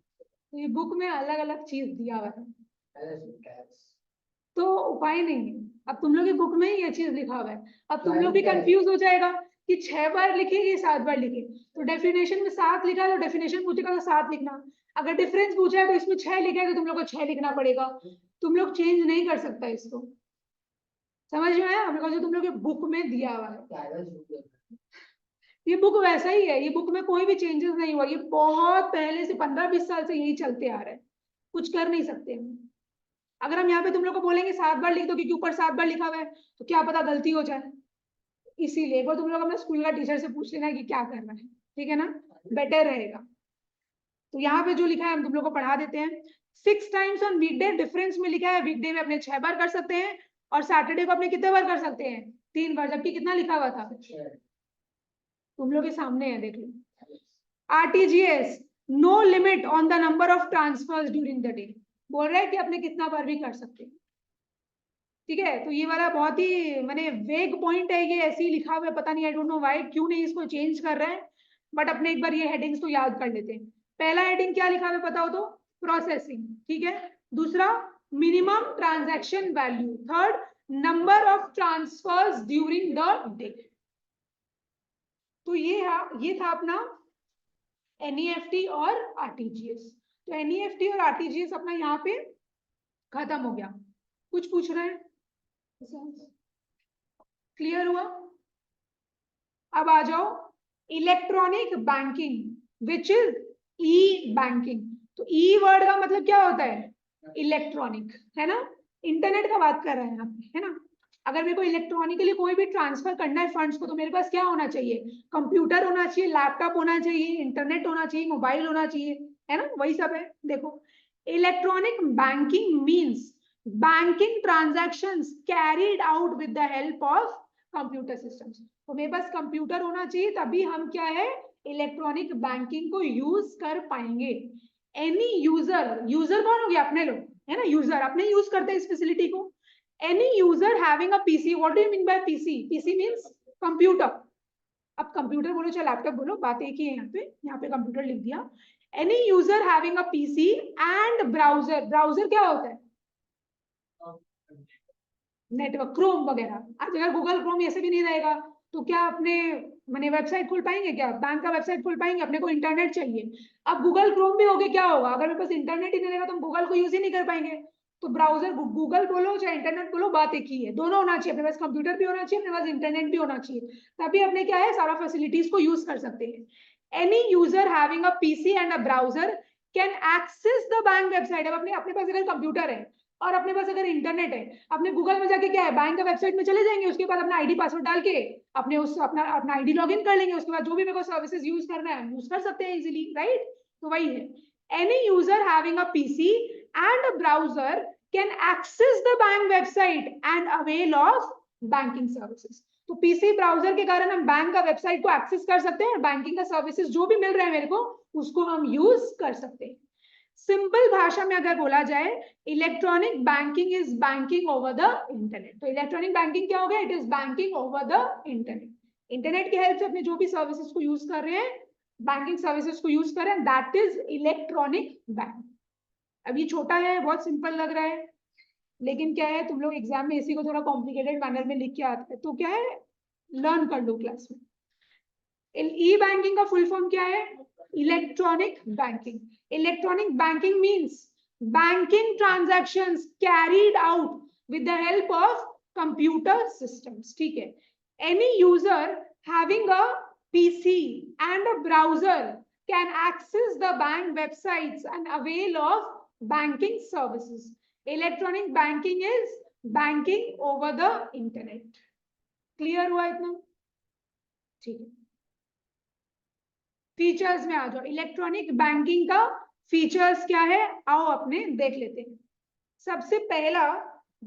तो ये बुक में अलग अलग चीज दिया हुआ है, तो उपाय नहीं है। अब तुम लोग की बुक में ये चीज लिखा हुआ है, अब तुम लोग भी कंफ्यूज हो जाएगा कि 6 बार लिखे कि 7 बार लिखे। तो डेफिनेशन में 7 लिखा है तो डेफिनेशन पूछेगा तो 7 लिखना, अगर डिफरेंस पूछा है तो इसमें 6 लिखा है तो तुम लोग को 6 लिखना पड़ेगा। तुम लोग चेंज नहीं कर सकता इसको, समझ में आया? हमने कहा जो तुम लोग के बुक में दिया हुआ है, ये बुक वैसा ही है, ये बुक में कोई भी चेंजेस नहीं हुआ, ये बहुत पहले से 15-20 साल से यही चलते आ रहा है, कुछ कर नहीं सकते हम। अगर हम यहाँ पे तुम लोग को बोलेंगे 7 बार लिख दो क्योंकि ऊपर 7 बार लिखा हुआ है, तो क्या पता गलती हो जाए, इसीलिए एक बार तुम लोग अपने स्कूल का टीचर से पूछ लेना कि क्या करना है, ठीक है ना, बेटर रहेगा। तो यहाँ पे जो लिखा है हम तुम लोग को पढ़ा देते हैं। 6 टाइम्स ऑन वीकडे, डिफरेंस में लिखा है वीकडे में अपने 6 बार कर सकते हैं, और सैटरडे को अपने कितने बार कर सकते हैं, 3 बार, जबकि कितना लिखा हुआ था, तुम लोग के सामने है, देख लो। RTGS, no limit on the number of transfers during the day, बोल रहा है कि अपने कितना बार भी कर सकते हैं, ठीक है। तो ये वाला बहुत ही मैंने वेग पॉइंट है, ये ऐसे ही लिखा हुआ है, पता नहीं आई डोंट नो व्हाई, क्यों नहीं इसको चेंज कर रहे हैं, बट अपने एक बार ये हेडिंग्स तो याद कर लेते हैं। पहला हेडिंग क्या लिखा हुआ है बताओ तो, प्रोसेसिंग, ठीक है। दूसरा, minimum transaction value. Third, number of transfers during the day. तो ये था अपना एनईएफटी और आरटीजीएस। तो एनईएफटी और आरटीजीएस अपना यहाँ पे खत्म हो गया। कुछ पूछ रहे हैं, क्लियर हुआ? अब आ जाओ electronic banking which is E banking. तो ई वर्ड का मतलब क्या होता है, इलेक्ट्रॉनिक, है ना, इंटरनेट का बात कर रहे हैं यहाँ पे, है ना। अगर मेरे को इलेक्ट्रॉनिकली कोई भी ट्रांसफर करना है फंड्स को, तो मेरे पास क्या होना चाहिए, कंप्यूटर होना चाहिए, लैपटॉप होना चाहिए, इंटरनेट होना चाहिए, मोबाइल होना चाहिए, है ना, वही सब है। देखो electronic banking means banking transactions carried out with the help of computer systems. तो मेरे पास कंप्यूटर होना चाहिए तभी हम क्या है, इलेक्ट्रॉनिक बैंकिंग को यूज कर पाएंगे। एनी यूजर, यूजर कौन हो गया, अपने लोग, है ना, यूजर अपने यूज करते हैं इस फैसिलिटी को। Any user having a PC, what do you mean by PC, PC means computer. अब कंप्यूटर बोलो चाहे लैपटॉप बोलो, बात एक ही है, यहाँ पे कंप्यूटर लिख दिया। Any user having a PC and browser, browser क्या होता है, नेटवर्क, क्रोम वगैरह। आज अगर गूगल क्रोम ऐसे भी नहीं रहेगा तो क्या अपने मैंने वेबसाइट खोल पाएंगे, क्या बैंक का वेबसाइट खोल पाएंगे, अपने को इंटरनेट चाहिए। अब गूगल क्रोम भी हो गया, क्या होगा, अगर मेरे पास इंटरनेट ही नहीं रहेगा तो हम गूगल को यूज ही नहीं कर पाएंगे। तो ब्राउजर गूगल बोलो चाहे इंटरनेट बोलो, बात एक ही है, दोनों होना चाहिए, अपने पास कंप्यूटर भी होना चाहिए, अपने पास इंटरनेट भी होना चाहिए, तभी अपने क्या है सारा फैसिलिटीज को यूज कर सकते हैं। Any user having a PC and a browser can access the bank website. अब अपने अपने पास अगर कंप्यूटर है और अपने पास अगर इंटरनेट है, अपने गूगल में जाके क्या है बैंक का वेबसाइट में चले जाएंगे, उसके बाद अपना आईडी पासवर्ड डाल के अपने उस अपना आईडी लॉग इन कर लेंगे, उसके बाद जो भी मेरे को सर्विसेज यूज करना है यूज कर सकते हैं इजीली, राइट। तो वही है, any user having a PC and a browser can access the bank website and avail of banking services। तो पीसी ब्राउजर के कारण हम बैंक का वेबसाइट को एक्सेस कर सकते हैं, बैंकिंग का सर्विसेज जो भी मिल रहा है मेरे को उसको हम यूज कर सकते हैं। सिंपल भाषा में अगर बोला जाए, electronic banking is banking over the internet. तो इलेक्ट्रॉनिक बैंकिंग क्या हो गया, it is banking over the internet. Internet की हेल्प से अपने जो भी सर्विसेज को यूज कर रहे हैं, बैंकिंग सर्विसेज को यूज करें, दैट इज इलेक्ट्रॉनिक बैंक। अब ये छोटा है, बहुत सिंपल लग रहा है, लेकिन क्या है तुम लोग एग्जाम में इसी को थोड़ा कॉम्प्लिकेटेड मैनर में लिख के आते हैं, तो क्या है लर्न कर लो क्लास में। ई बैंकिंग का फुल फॉर्म क्या है, electronic banking. Electronic banking means banking transactions carried out with the help of computer systems, ठीक है। Any user having a PC and a browser can access the bank websites and avail of banking services. Electronic banking is banking over the internet. Clear हुआ इतना? ठीक है। Features में आ जाओ, electronic banking का features क्या है आओ अपने देख लेते हैं। सबसे पहला,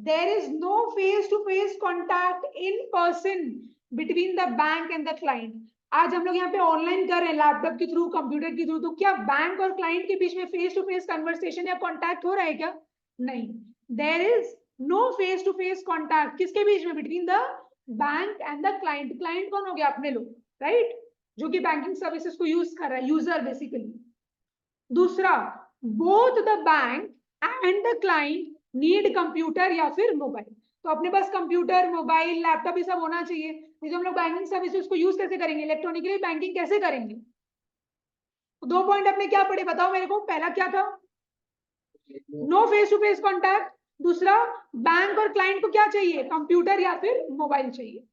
there is no face to face contact in person between the bank and the client। आज हम लोग यहाँ पे ऑनलाइन कर रहे हैं लैपटॉप के थ्रू, कंप्यूटर के थ्रू, तो क्या बैंक और क्लाइंट के बीच में फेस टू फेस कन्वर्सेशन या कॉन्टैक्ट हो रहा है क्या? नहीं, there is no face to face contact. किसके बीच में? Between the bank and the client. Client कौन हो गया? अपने लोग, राइट, जो कि बैंकिंग सर्विसेज को यूज कर रहा है, यूजर बेसिकली। दूसरा, both the bank and the client need computer या फिर मोबाइल। तो अपने पास कंप्यूटर, मोबाइल, लैपटॉप ये सब होना चाहिए, नहीं तो हम लोग बैंकिंग सर्विसेज को यूज कैसे करेंगे, इलेक्ट्रॉनिकली बैंकिंग कैसे करेंगे? तो दो पॉइंट अपने क्या पढ़े बताओ मेरे को। पहला क्या था? No face to face contact. दूसरा, बैंक और क्लाइंट को क्या चाहिए? कंप्यूटर या फिर मोबाइल चाहिए।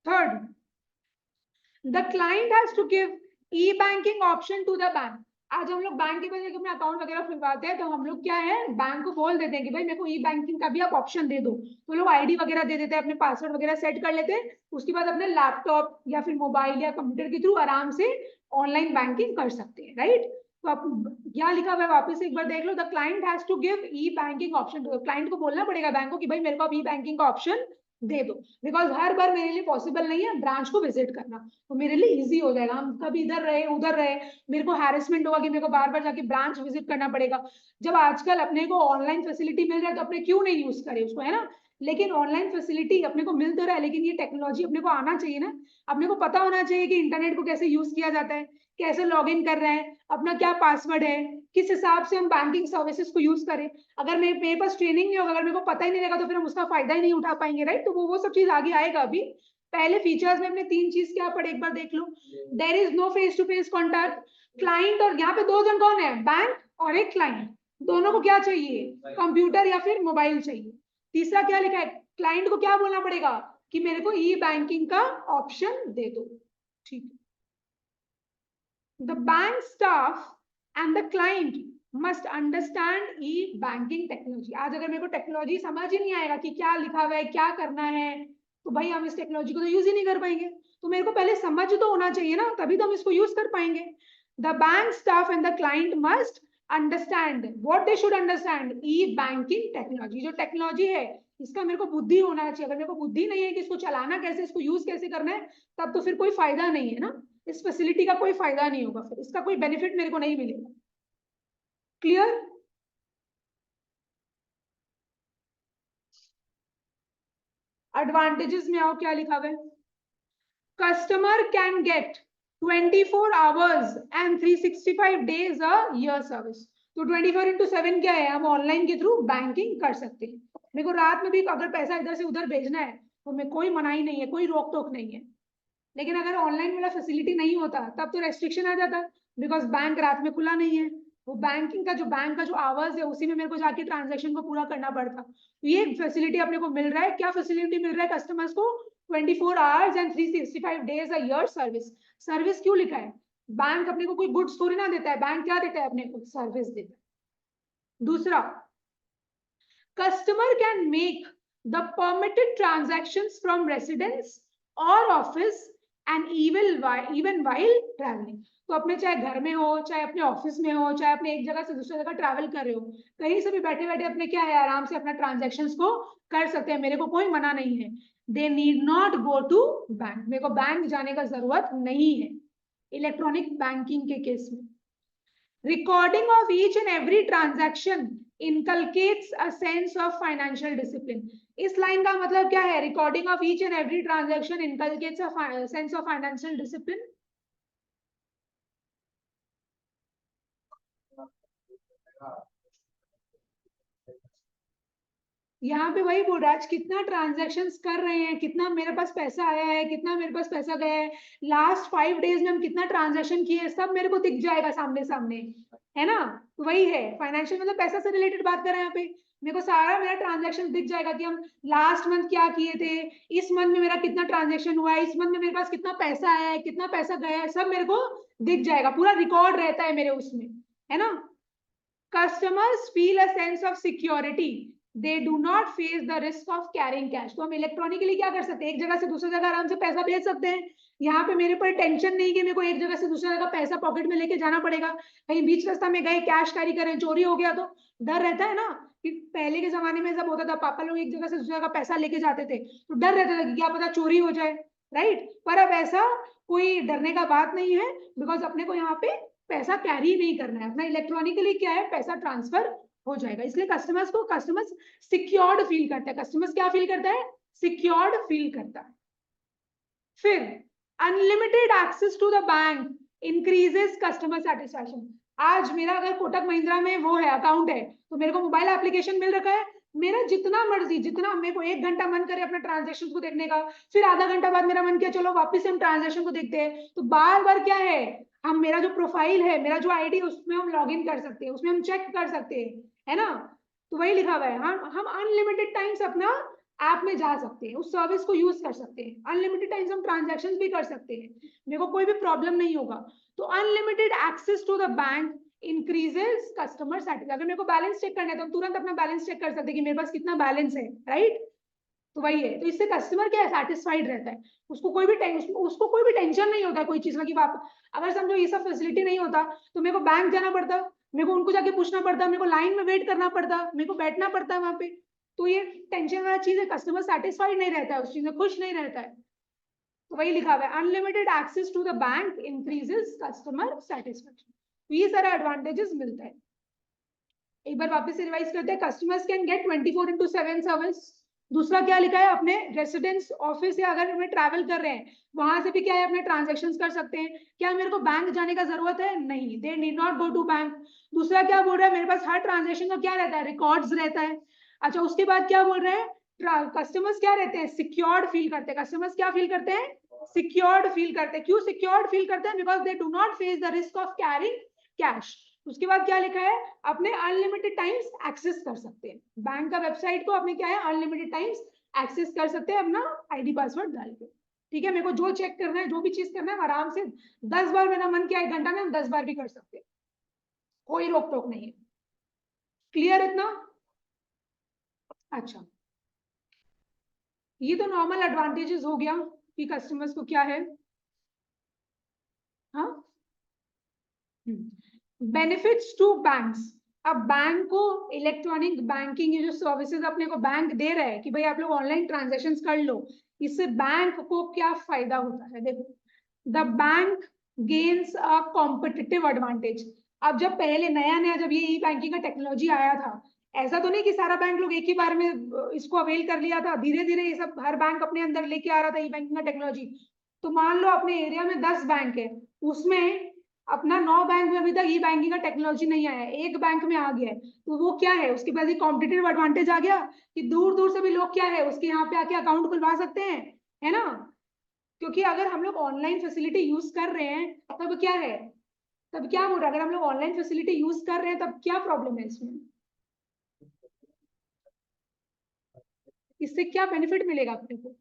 Third, the client has to give e banking option to the bank. आज हम लोग बैंक के पास अपने अकाउंट वगैरह खुलवाते हैं, तो हम लोग क्या है बैंक को बोल देते हैं कि भाई मेरे को ई बैंकिंग का भी आप ऑप्शन दे दो, तो लोग आईडी वगैरह दे देते हैं, अपने पासवर्ड वगैरह सेट कर लेते हैं, उसके बाद अपने लैपटॉप या फिर मोबाइल या कंप्यूटर के थ्रू आराम से ऑनलाइन बैंकिंग कर सकते हैं, राइट। तो आप क्या लिखा हुआ है वापस एक बार देख लो, the client has to give e banking option to. Client को बोलना पड़ेगा बैंक को कि भाई मेरे को आप ई बैंकिंग का ऑप्शन दे दो, बिकॉज हर बार मेरे लिए पॉसिबल नहीं है ब्रांच को विजिट करना, तो मेरे लिए इजी हो जाएगा। हम कभी इधर रहे उधर रहे, मेरे को हैरेसमेंट होगा कि मेरे को बार बार जाके ब्रांच विजिट करना पड़ेगा। जब आजकल अपने को ऑनलाइन फैसिलिटी मिल रहा है तो अपने क्यों नहीं यूज करें उसको, है ना। लेकिन ऑनलाइन फैसिलिटी अपने को मिल तो रहा है, लेकिन ये टेक्नोलॉजी अपने को आना चाहिए ना, अपने को पता होना चाहिए कि इंटरनेट को कैसे यूज किया जाता है, कैसे लॉग इन कर रहे हैं, अपना क्या पासवर्ड है, किस हिसाब से हम बैंकिंग सर्विसेज को यूज करें। अगर मेरे पास ट्रेनिंग नहीं होगा, अगर मेरे को पता ही नहीं रहेगा, तो फिर हम उसका फायदा ही नहीं उठा पाएंगे, राइट। तो वो सब चीज आगे आएगा। अभी पहले फीचर्स में हमने तीन चीज क्या पढ़े एक बार देख लो। There is no face to face contact, client, और यहाँ पे दो जन कौन है, बैंक और एक क्लाइंट, दोनों को क्या चाहिए, कंप्यूटर या फिर मोबाइल चाहिए। तीसरा क्या लिखा है, क्लाइंट को क्या बोलना पड़ेगा कि मेरे को ई बैंकिंग का ऑप्शन दे दो, ठीक है। The bank staff and the client must understand e-banking technology। आज अगर मेरे को टेक्नोलॉजी समझ ही नहीं आएगा कि क्या लिखा हुआ है, क्या करना है, तो भाई हम इस टेक्नोलॉजी को तो यूज ही नहीं कर पाएंगे। तो मेरे को पहले समझ तो होना चाहिए ना, तभी तो हम इसको यूज कर पाएंगे। The bank staff and the client must understand what they should understand e-banking technology। जो टेक्नोलॉजी है इसका मेरे को बुद्धि होना चाहिए। अगर मेरे को बुद्धि नहीं है कि इसको चलाना कैसे, इसको यूज कैसे करना है, तब तो फिर कोई फायदा नहीं है ना, इस फैसिलिटी का कोई फायदा नहीं होगा, फिर इसका कोई बेनिफिट मेरे को नहीं मिलेगा। क्लियर? एडवांटेजेस में आओ, क्या लिखा हुआ है, customer can get 24 hours and 365 days a year service. तो 24/7 क्या है, हम ऑनलाइन के थ्रू बैंकिंग कर सकते हैं। मेरे को रात में भी अगर पैसा इधर से उधर भेजना है तो मैं कोई मनाही नहीं है, कोई रोक टोक नहीं है। लेकिन अगर ऑनलाइन वाला फैसिलिटी नहीं होता तब तो रेस्ट्रिक्शन आ जाता, बिकॉज बैंक रात में खुला नहीं है, वो बैंकिंग का जो बैंक का जो आवर्स है उसी में मेरे को जाके ट्रांजेक्शन को पूरा करना पड़ता। तो ये फैसिलिटी अपने को मिल रहा है। क्या फैसिलिटी मिल रहा है कस्टमर्स को? 24 hours and 365 days a year service. Service क्यों लिखा है? बैंक अपने को कोई गुड्स थोड़ी ना देता है, बैंक क्या देता है अपने को? सर्विस देता है। दूसरा, customer can make the permitted transactions from residence or office and even while traveling। तो अपने चाहे घर में हो, चाहे अपने ऑफिस में हो, चाहे अपने एक जगह से दूसरी जगह ट्रैवल कर रहे हो, कहीं से भी बैठे बैठे अपने क्या है आराम से अपना ट्रांजेक्शन्स को कर सकते हैं। मेरे को कोई मना नहीं है। They need not go to bank. मेरे को बैंक जाने का जरूरत नहीं है इलेक्ट्रॉनिक बैंकिंग के केस में। Recording of each and every transaction inculcates a sense of financial discipline। इस लाइन का मतलब क्या है? Recording of each and every transaction inculcates a sense of financial discipline। यहाँ पे वही बोल रहा है आज कितना ट्रांजेक्शन्स कर रहे हैं, कितना मेरे पास पैसा आया है, कितना मेरे पास पैसा गया है, लास्ट 5 डेज में हम कितना ट्रांजेक्शन किए, सब मेरे को दिख जाएगा सामने सामने, है ना? तो वही है फाइनेंशियल, मतलब पैसा से रिलेटेड बात कर रहे हैं यहाँ पे। मेरे को सारा मेरा ट्रांजेक्शन दिख जाएगा कि हम लास्ट मंथ क्या किए थे, इस मंथ में मेरा कितना ट्रांजेक्शन हुआ है, इस मंथ में मेरे पास कितना पैसा आया है, कितना पैसा गया है, सब मेरे को दिख जाएगा, पूरा रिकॉर्ड रहता है मेरे उसमें, है ना? Customers feel a sense of security, they do not face the risk of carrying cash. तो हम इलेक्ट्रॉनिकली क्या कर सकते हैं? एक जगह से दूसरी जगह आराम से पैसा भेज सकते हैं। यहाँ पे मेरे पर टेंशन नहीं कि मेरे को एक जगह से दूसरी जगह पैसा पॉकेट में लेके जाना पड़ेगा, कहीं बीच रास्ता में गए कैश कैरी करें चोरी हो गया तो डर रहता है ना। कि पहले के जमाने में जब होता था पापा लोग एक जगह से दूसरी जगह पैसा लेके जाते थे तो डर रहता था कि क्या पता चोरी हो जाए, राइट? पर अब ऐसा कोई डरने का बात नहीं है, बिकॉज अपने को यहाँ पे पैसा कैरी नहीं करना है, अपना इलेक्ट्रॉनिकली क्या है पैसा ट्रांसफर हो जाएगा। इसलिए कस्टमर्स सिक्योर्ड फील करता है। कस्टमर्स क्या फील करता है? सिक्योर्ड फील करता है। फिर unlimited access to the bank increases customer satisfaction. आज मेरा अगर कोटक महिंद्रा में वो है अकाउंट है तो मेरे को मोबाइल एप्लीकेशन मिल रखा है, मेरा जितना मर्जी, जितना मेरे को 1 घंटा मन करे अपने ट्रांजेक्शन को देखने का, फिर आधा घंटा बाद मेरा मन किया चलो वापस से हम ट्रांजेक्शन को देखते हैं, तो बार बार क्या है हम मेरा जो प्रोफाइल है, मेरा जो आईडी उसमें हम लॉग इन कर सकते हैं, उसमें हम चेक कर सकते हैं, है ना? तो वही लिखा हुआ है हम अनलिमिटेड टाइम्स अपना ऐप में जा सकते हैं, उस सर्विस को यूज कर सकते हैं, अनलिमिटेड टाइम्स हम ट्रांजेक्शन भी कर सकते हैं, मेरे को कोई भी प्रॉब्लम नहीं होगा। तो unlimited access to the bank increases customer satisfaction. अगर मेरे को बैलेंस चेक करना है तो हम तुरंत अपना बैलेंस चेक कर सकते हैं कि मेरे पास कितना बैलेंस है, राइट? तो वही है, तो इससे कस्टमर क्या है सेटिस्फाइड रहता है, उसको कोई भी टेंशन नहीं होता कोई चीज का कि अगर समझो ये सब फैसिलिटी नहीं होता तो मेरे को बैंक जाना पड़ता, मेरे को उनको जाके पूछना पड़ता, मेरे को लाइन में वेट करना पड़ता, मेरे को बैठना पड़ता वहां पे। तो ये टेंशन वाला चीज है, कस्टमर सेटिस्फाइड नहीं रहता है, उस चीज में खुश नहीं रहता है। तो वही लिखा हुआ है unlimited access to the bank increases customer satisfaction. तो ये सारा एडवांटेजेस मिलता है। एक बार वापस से रिवाइज करते हैं। Customers can get 24/7 service. दूसरा क्या लिखा है? अपने रेसिडेंस ऑफिस या अगर हमें ट्रैवल कर रहे हैं वहां से भी क्या है अपने ट्रांजेक्शन कर सकते हैं। क्या मेरे को बैंक जाने का जरूरत है? नहीं, they need not go to bank. दूसरा क्या बोल रहा है? मेरे पास हर ट्रांजेक्शन का क्या रहता है? रिकॉर्ड्स रहता है। अच्छा, उसके बाद क्या बोल रहे हैं? कस्टमर्स क्या रहते हैं? सिक्योर्ड फील करते हैं। कस्टमर्स क्या फील करते हैं? सिक्योर्ड फील करते हैं। क्यों सिक्योर्ड फील करते हैं? Because they do not face the risk of carrying cash. उसके बाद क्या लिखा है? अपने अनलिमिटेड टाइम्स एक्सेस कर सकते हैं बैंक का वेबसाइट को, अपने क्या है अनलिमिटेड टाइम्स एक्सेस कर सकते हैं अपना आईडी पासवर्ड डाल के। ठीक है, मेरे को जो चेक करना है, जो भी चीज करना है आराम से 10 बार मेरा मन किया 1 घंटा में हम 10 बार भी कर सकते हैं, कोई रोक टोक नहीं है। क्लियर इतना? अच्छा, ये तो नॉर्मल एडवांटेजेस हो गया कि कस्टमर्स को क्या है। हाँ, बेनिफिट्स टू बैंक्स। अब बैंक को इलेक्ट्रॉनिक बैंकिंग ये जो सर्विसेज अपने को बैंक दे रहा है कि भाई आप लोग ऑनलाइन ट्रांजेक्शन कर लो, इससे बैंक को क्या फायदा होता है? देखो, the bank gains a competitive advantage. अब जब पहले नया नया जब ये ई बैंकिंग का टेक्नोलॉजी आया था, ऐसा तो नहीं कि सारा बैंक लोग एक ही बार में इसको अवेल कर लिया था, धीरे धीरे ये सब हर बैंक अपने अंदर लेके आ रहा था ई बैंकिंग का टेक्नोलॉजी। तो मान लो अपने एरिया में 10 बैंक है, उसमें अपना 9 बैंक में अभी तक ई बैंकिंग का टेक्नोलॉजी नहीं आया है, एक बैंक में आ गया है, तो वो क्या है उसके पास एक कॉम्पिटिटिव एडवांटेज आ गया कि दूर दूर से भी लोग क्या है उसके यहाँ पे आके अकाउंट खुलवा सकते हैं, है ना? क्योंकि अगर हम लोग ऑनलाइन फैसिलिटी यूज कर रहे हैं तब क्या है तब क्या बोल रहा है, अगर हम लोग ऑनलाइन फैसिलिटी यूज कर रहे हैं तब क्या प्रॉब्लम है इसमें, इससे क्या बेनिफिट मिलेगा अपने को?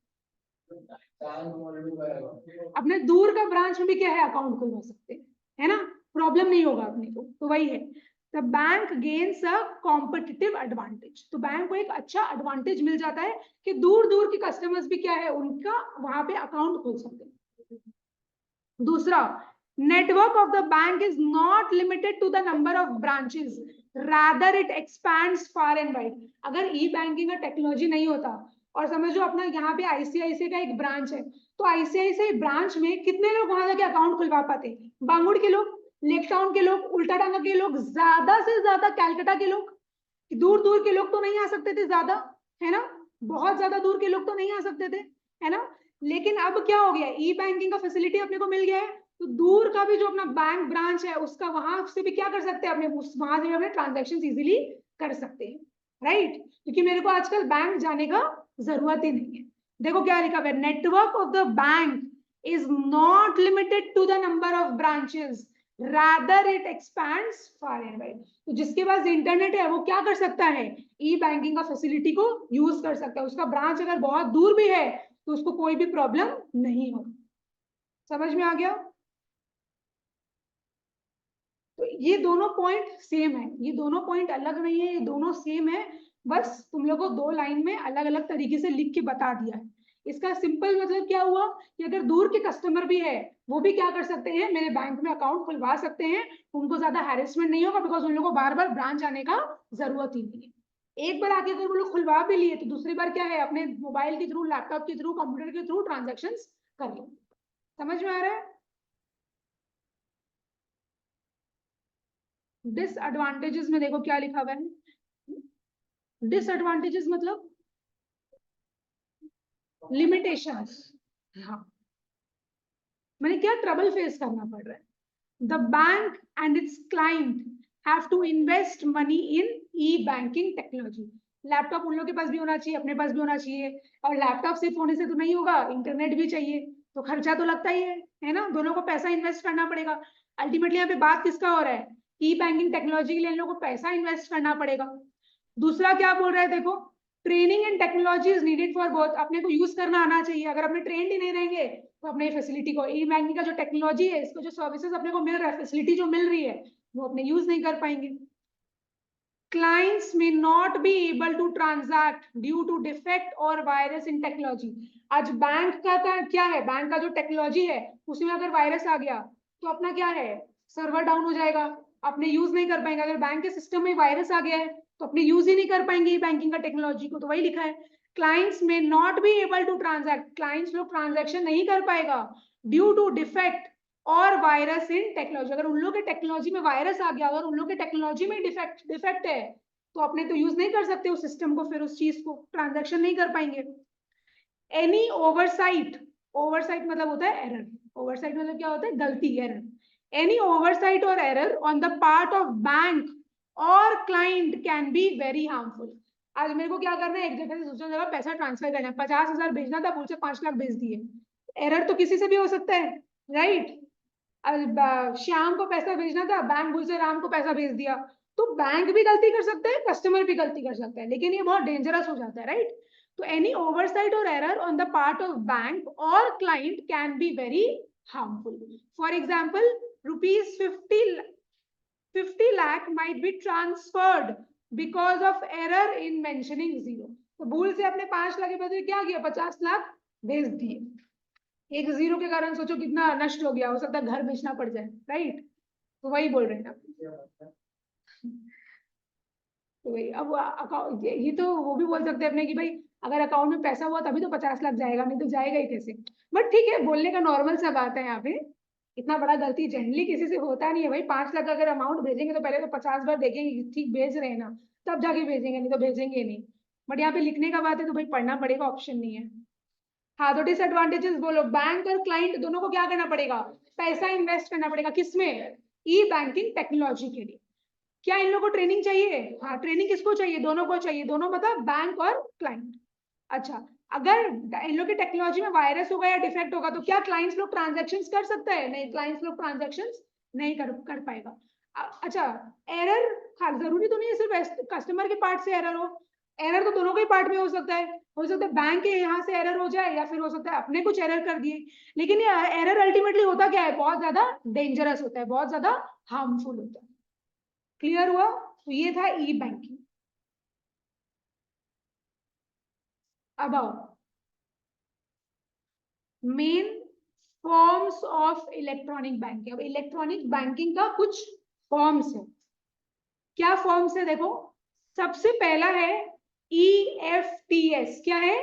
अपने दूर का ब्रांच में भी क्या है, अकाउंट खुलवा सकते हैं, है ना, प्रॉब्लम नहीं होगा अपने को। तो वही है, the bank gains a competitive advantage, तो बैंक को एक अच्छा एडवांटेज मिल जाता है कि दूर दूर के कस्टमर्स भी क्या है, उनका वहां पे अकाउंट खोल सकते हैं। दूसरा, network of the bank is not limited to the number of branches, rather it expands far and wide. अगर ई बैंकिंग का टेक्नोलॉजी नहीं होता, और समझो अपना यहाँ पे आईसीआईसीआई का एक ब्रांच है, तो आईसीआईसीआई ब्रांच में कितने लोग वहां जाके अकाउंट खुलवा पाते, बांगुड़ के लोग, लेक टाउन के लोग, उल्टा टांगा के लोग, ज्यादा से ज्यादा कैलकाटा के लोग, दूर दूर के लोग तो नहीं आ सकते थे ज्यादा, है ना, बहुत ज्यादा दूर के लोग तो नहीं आ सकते थे, है ना। लेकिन अब क्या हो गया, ई बैंकिंग का फैसिलिटी अपने को मिल गया है, तो दूर का भी जो अपना बैंक ब्रांच है उसका वहां से भी क्या कर सकते हैं, अपने वहां से भी अपने ट्रांजेक्शन इजीली कर सकते हैं, राइट, क्योंकि मेरे को आजकल बैंक जाने का जरूरत ही नहीं है। देखो क्या लिखा हुआ है, network of the bank is not limited to the number of branches, rather it expands far and wide. तो जिसके पास इंटरनेट है वो क्या कर सकता है, ई बैंकिंग का फैसिलिटी को यूज कर सकता है, उसका ब्रांच अगर बहुत दूर भी है तो उसको कोई भी प्रॉब्लम नहीं हो। समझ में आ गया? तो ये दोनों पॉइंट सेम है, ये दोनों पॉइंट अलग नहीं है, ये दोनों सेम है, बस तुम लोग को दो लाइन में अलग अलग तरीके से लिख के बता दिया है। इसका सिंपल मतलब क्या हुआ कि अगर दूर के कस्टमर भी है वो भी क्या कर सकते हैं, मेरे बैंक में अकाउंट खुलवा सकते हैं, उनको ज्यादा हैरेसमेंट नहीं होगा, बिकॉज उन लोगों को बार बार ब्रांच आने का जरूरत ही नहीं है। एक बार आके अगर वो लोग खुलवा भी लिए तो दूसरी बार क्या है, अपने मोबाइल के थ्रू, लैपटॉप के थ्रू, कंप्यूटर के थ्रू ट्रांजेक्शन कर लो। समझ में आ रहा है? डिसएडवांटेजेस में देखो क्या लिखा हुआ है, डिसएडवांटेजेस मतलब लिमिटेशंस, हाँ, मैंने क्या ट्रबल फेस करना पड़ रहा है, the bank and its client have to invest money in e banking technology. Laptop उन लोगों के पास भी होना चाहिए, अपने पास भी होना चाहिए, और लैपटॉप सिर्फ होने से तो नहीं होगा, इंटरनेट भी चाहिए, तो खर्चा तो लगता ही है ना, दोनों को पैसा इन्वेस्ट करना पड़ेगा। अल्टीमेटली यहाँ पे बात किसका हो रहा है, ई बैंकिंग टेक्नोलॉजी के लिए इन लोगों को पैसा इन्वेस्ट करना पड़ेगा। दूसरा क्या बोल रहा है देखो, training and technology is needed for both, अपने को यूज करना आना चाहिए, अगर अपने ट्रेंड ही नहीं रहेंगे तो अपने फैसिलिटी को, ई बैंकिंग का जो टेक्नोलॉजी है, इसको जो सर्विसेज अपने को मिल रहा है, फैसिलिटी जो मिल रही है, वो अपने यूज नहीं कर पाएंगे। Clients may not be able to transact due to defect or virus in technology। आज बैंक का क्या है, बैंक का जो टेक्नोलॉजी है उसमें अगर वायरस आ गया तो अपना क्या है, सर्वर डाउन हो जाएगा, अपने यूज नहीं कर पाएंगे। अगर बैंक के सिस्टम में वायरस आ गया है तो अपने यूज ही नहीं कर पाएंगे बैंकिंग का टेक्नोलॉजी को, तो वही लिखा है, clients may not be able to transact, clients लोग ट्रांजैक्शन नहीं कर पाएगा ड्यू टू डिफेक्ट और वायरस इन टेक्नोलॉजी, अगर उन लोग के टेक्नोलॉजी में वायरस आ गया, अगर उन लोग के टेक्नोलॉजी में डिफेक्ट है तो अपने तो यूज नहीं कर सकते उस सिस्टम को, फिर उस चीज को ट्रांजैक्शन नहीं कर पाएंगे। एनी ओवरसाइट, ओवरसाइट मतलब होता है एरर, ओवरसाइट मतलब क्या होता है, गलती, एरर, एनी ओवरसाइट और error on the part of bank और client can be very harmful. आज मेरे को क्या करना है, एक जगह से दूसरी जगह पैसा ट्रांसफर करना है, 50,000 भेजना था, भूल से 5 लाख भेज दिए, एरर तो किसी से भी हो सकता है, राइट। श्याम को पैसा भेजना था, बैंक भूल से राम को पैसा भेज दिया, तो बैंक भी गलती कर सकता है, कस्टमर भी गलती कर सकता है, लेकिन ये बहुत डेंजरस हो जाता है, राइट। तो एनी ओवरसाइट और error on the part of bank और client can be very harmful. For example, rupees 50 lakh might be transferred because of error in mentioning zero। तो भूल से अपने 5 लाख के बदले क्या किया, 50 लाख भेज दिए, एक जीरो के कारण सोचो कितना नष्ट हो गया, हो सकता है घर बेचना पड़ जाए, राइट। तो वही बोल रहे हैं आप, तो वही अब अकाउंट, ये तो वो भी बोल सकते हैं अपने कि भाई अगर अकाउंट में पैसा हुआ तभी तो 50 लाख जाएगा, नहीं तो जाएगा ही कैसे। बट ठीक है, बोलने का नॉर्मल सा बात है यहाँ पे, इतना बड़ा गलती जनरली किसी से होता नहीं है भाई, 5 लाख अगर अमाउंट भेजेंगे तो पहले तो 50 बार देखेंगे ठीक भेज रहे हैं ना, तब जाके भेजेंगे, नहीं तो भेजेंगे नहीं। बट यहाँ पे लिखने का बात है तो भाई पढ़ना पड़ेगा, ऑप्शन नहीं है। हाँ, तो डिसएडवांटेजेस बोलो, बैंक और क्लाइंट दोनों को क्या करना पड़ेगा, पैसा इन्वेस्ट करना पड़ेगा, किसमें, ई बैंकिंग टेक्नोलॉजी के लिए। क्या इन लोगों को ट्रेनिंग चाहिए, हाँ, ट्रेनिंग किसको चाहिए, दोनों को चाहिए, दोनों मतलब बैंक और क्लाइंट। अच्छा, अगर इन लोग की टेक्नोलॉजी में वायरस होगा या डिफेक्ट होगा तो क्या क्लाइंट्स लोग ट्रांजेक्शन कर सकता है, नहीं, क्लाइंट्स लोग ट्रांजेक्शन नहीं कर पाएगा। अच्छा, एरर जरूरी तो नहीं है सिर्फ कस्टमर के पार्ट से एरर हो, एरर तो दोनों के पार्ट में हो सकता है। हो सकता है बैंक के यहाँ से एरर हो जाए, या फिर हो सकता है अपने कुछ एरर कर दिए। लेकिन ये एरर अल्टीमेटली होता क्या है, बहुत ज्यादा डेंजरस होता है, बहुत ज्यादा हार्मफुल होता है। क्लियर हुआ? तो ये था ई बैंकिंग। अब आओ main forms of electronic banking. अब इलेक्ट्रॉनिक बैंकिंग का कुछ फॉर्म्स है। क्या फॉर्म्स है देखो, सबसे पहला है EFTS। क्या है?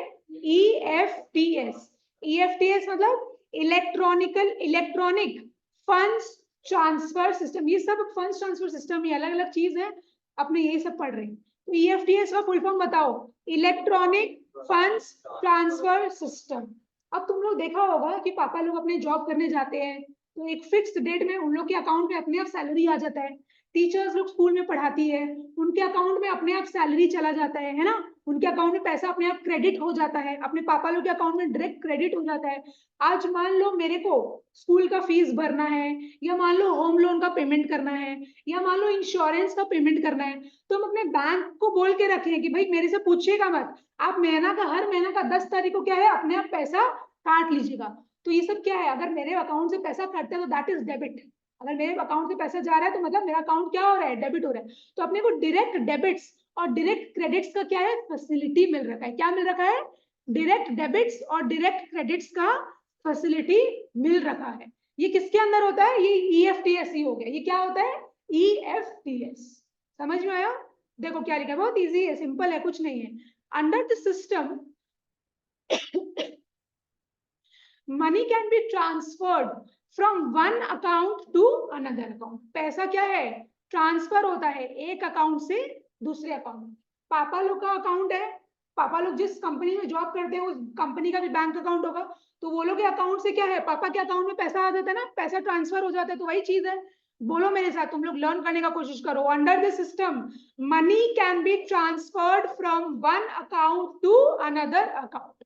EFTS। EFTS मतलब इलेक्ट्रॉनिक फंड्स ट्रांसफर सिस्टम। ये सब फंड्स ट्रांसफर सिस्टम, ये अलग अलग चीज है, अपने यही सब पढ़ रहे हैं। तो EFTS का फुल फॉर्म बताओ, इलेक्ट्रॉनिक फंड्स ट्रांसफर सिस्टम। अब तुम लोग देखा होगा कि पापा लोग अपने जॉब करने जाते हैं, तो एक फिक्स्ड डेट में उन लोग के अकाउंट में अपने आप सैलरी आ जाता है। टीचर्स लोग स्कूल में पढ़ाती है, उनके अकाउंट में अपने आप सैलरी चला जाता है ना, उनके अकाउंट में पैसा अपने आप क्रेडिट हो जाता है, अपने पापा लोग के अकाउंट में डायरेक्ट क्रेडिट हो जाता है। आज मान लो मेरे को स्कूल का फीस भरना है, या मान लो होम लोन का पेमेंट करना है, या मान लो इंश्योरेंस का पेमेंट करना है, तो हम अपने बैंक को बोल के रखे कि भाई मेरे से पूछिएगा मत, आप हर महीना का 10 तारीख को क्या है अपने आप पैसा काट लीजिएगा। तो ये सब क्या है, अगर मेरे अकाउंट से पैसा कटता है तो दैट इज डेबिट। अगर मेरे अकाउंट से पैसा जा रहा है तो मतलब मेरा अकाउंट क्या हो रहा है, डेबिट हो रहा है। तो अपने को डायरेक्ट डेबिट्स और डायरेक्ट क्रेडिट्स का क्या है, फैसिलिटी मिल रखा है। क्या मिल रखा है? डायरेक्ट डेबिट्स और डायरेक्ट क्रेडिट्स का फैसिलिटी मिल रखा है। ये किसके अंदर होता है? ये EFTS ही हो गया। ये क्या होता है? EFTS। समझ में आया? देखो क्या लिखा है, बहुत इजी है, सिंपल है, कुछ नहीं है। Under the system money can be transferred from one account to another account. पैसा क्या है, ट्रांसफर होता है एक अकाउंट से दूसरे अकाउंट में। पापा लोग का अकाउंट है, पापा लोग जिस कंपनी में जॉब करते हैं उस कंपनी का भी बैंक अकाउंट होगा, तो वो लोग के अकाउंट से क्या है, पापा के अकाउंट में पैसा आ जाता है ना, पैसा ट्रांसफर हो जाता है। तो वही चीज है, बोलो मेरे साथ, तुम लोग लर्न करने का कोशिश करो। Under the system money can be transferred from one account to another account.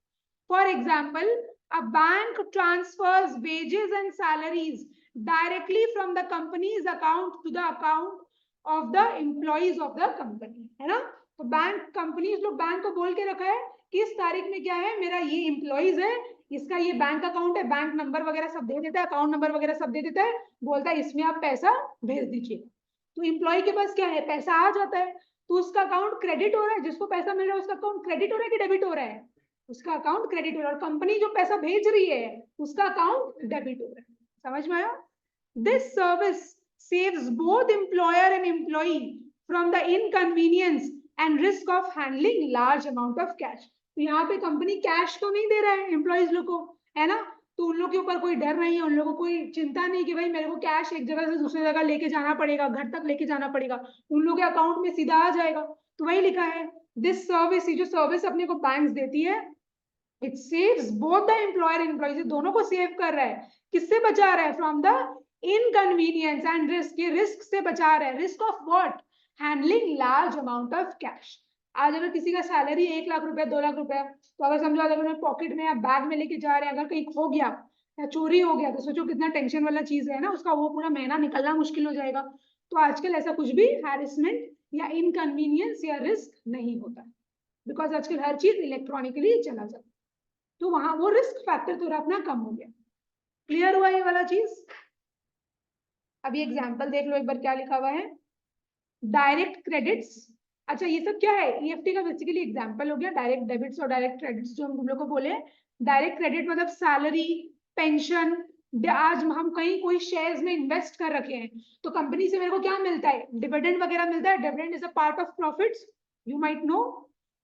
For example, a bank transfers wages and salaries directly from the company's account to the account of the employees of the company, है ना। तो bank companies लोग bank को बोल के रखा है कि इस तारीख में क्या है, मेरा ये एम्प्लॉइज है, इसका ये बैंक अकाउंट है, बैंक नंबर वगैरह सब दे देता है, अकाउंट नंबर वगैरह सब दे देता है, बोलता है इसमें आप पैसा भेज दीजिए। तो एम्प्लॉय के पास क्या है, पैसा आ जाता है, तो उसका अकाउंट क्रेडिट हो रहा है, जिसको पैसा मिल रहा है उसका अकाउंट क्रेडिट हो रहा है कि डेबिट हो रहा है, उसका अकाउंट क्रेडिट हो रहा है, और कंपनी जो पैसा भेज रही है उसका अकाउंट डेबिट हो रहा है। समझ में आया? This service saves both employer and employee from the inconvenience and risk of handling large amount of cash. तो यहाँ पे कंपनी कैश तो नहीं दे रहा है एम्प्लॉइज लोग को, है ना, तो उन लोग के ऊपर कोई डर नहीं है, उन लोगों को कोई चिंता नहीं कि भाई मेरे को कैश एक जगह से दूसरी जगह लेके जाना पड़ेगा, घर तक लेके जाना पड़ेगा, उन लोग के अकाउंट में सीधा आ जाएगा। तो वही लिखा है, दिस सर्विस, ये जो सर्विस अपने को बैंक देती है, it saves both the employer and employees, दोनों को सेव कर रहा है। किससे बचा रहा है? From the inconvenience and risk, ये रिस्क से बचा रहा है। Risk of what? Handling large amount of cash. आज अगर किसी का सैलरी 1 लाख रुपए 2 लाख रुपए, तो अगर समझो अगर पॉकेट में या बैग में लेके जा रहे हैं, अगर कहीं खो गया या चोरी हो गया, तो सोचो कितना टेंशन वाला चीज है ना, उसका वो पूरा महीना निकलना मुश्किल हो जाएगा। तो आजकल ऐसा कुछ भी हैरेसमेंट या इनकन्वीनियंस या रिस्क नहीं होता, बिकॉज आजकल हर चीज इलेक्ट्रॉनिकली चला जाता है, तो वहां वो रिस्क फैक्टर थोड़ा अपना कम हो गया। क्लियर हुआ ये वाला चीज? अभी एग्जांपल देख लो एक बार क्या लिखा हुआ है, डायरेक्ट क्रेडिट्स। अच्छा ये सब क्या है, EFT का बेसिकली एग्जांपल हो गया, डायरेक्ट डेबिट्स और डायरेक्ट क्रेडिट्स जो हम तुम लोग को बोले। डायरेक्ट क्रेडिट मतलब सैलरी, पेंशन, आज हम कहीं कोई शेयर्स में इन्वेस्ट कर रखे हैं, तो कंपनी से मेरे को क्या मिलता है, डिविडेंड वगैरह मिलता है। Dividend is a part of profits, you might know.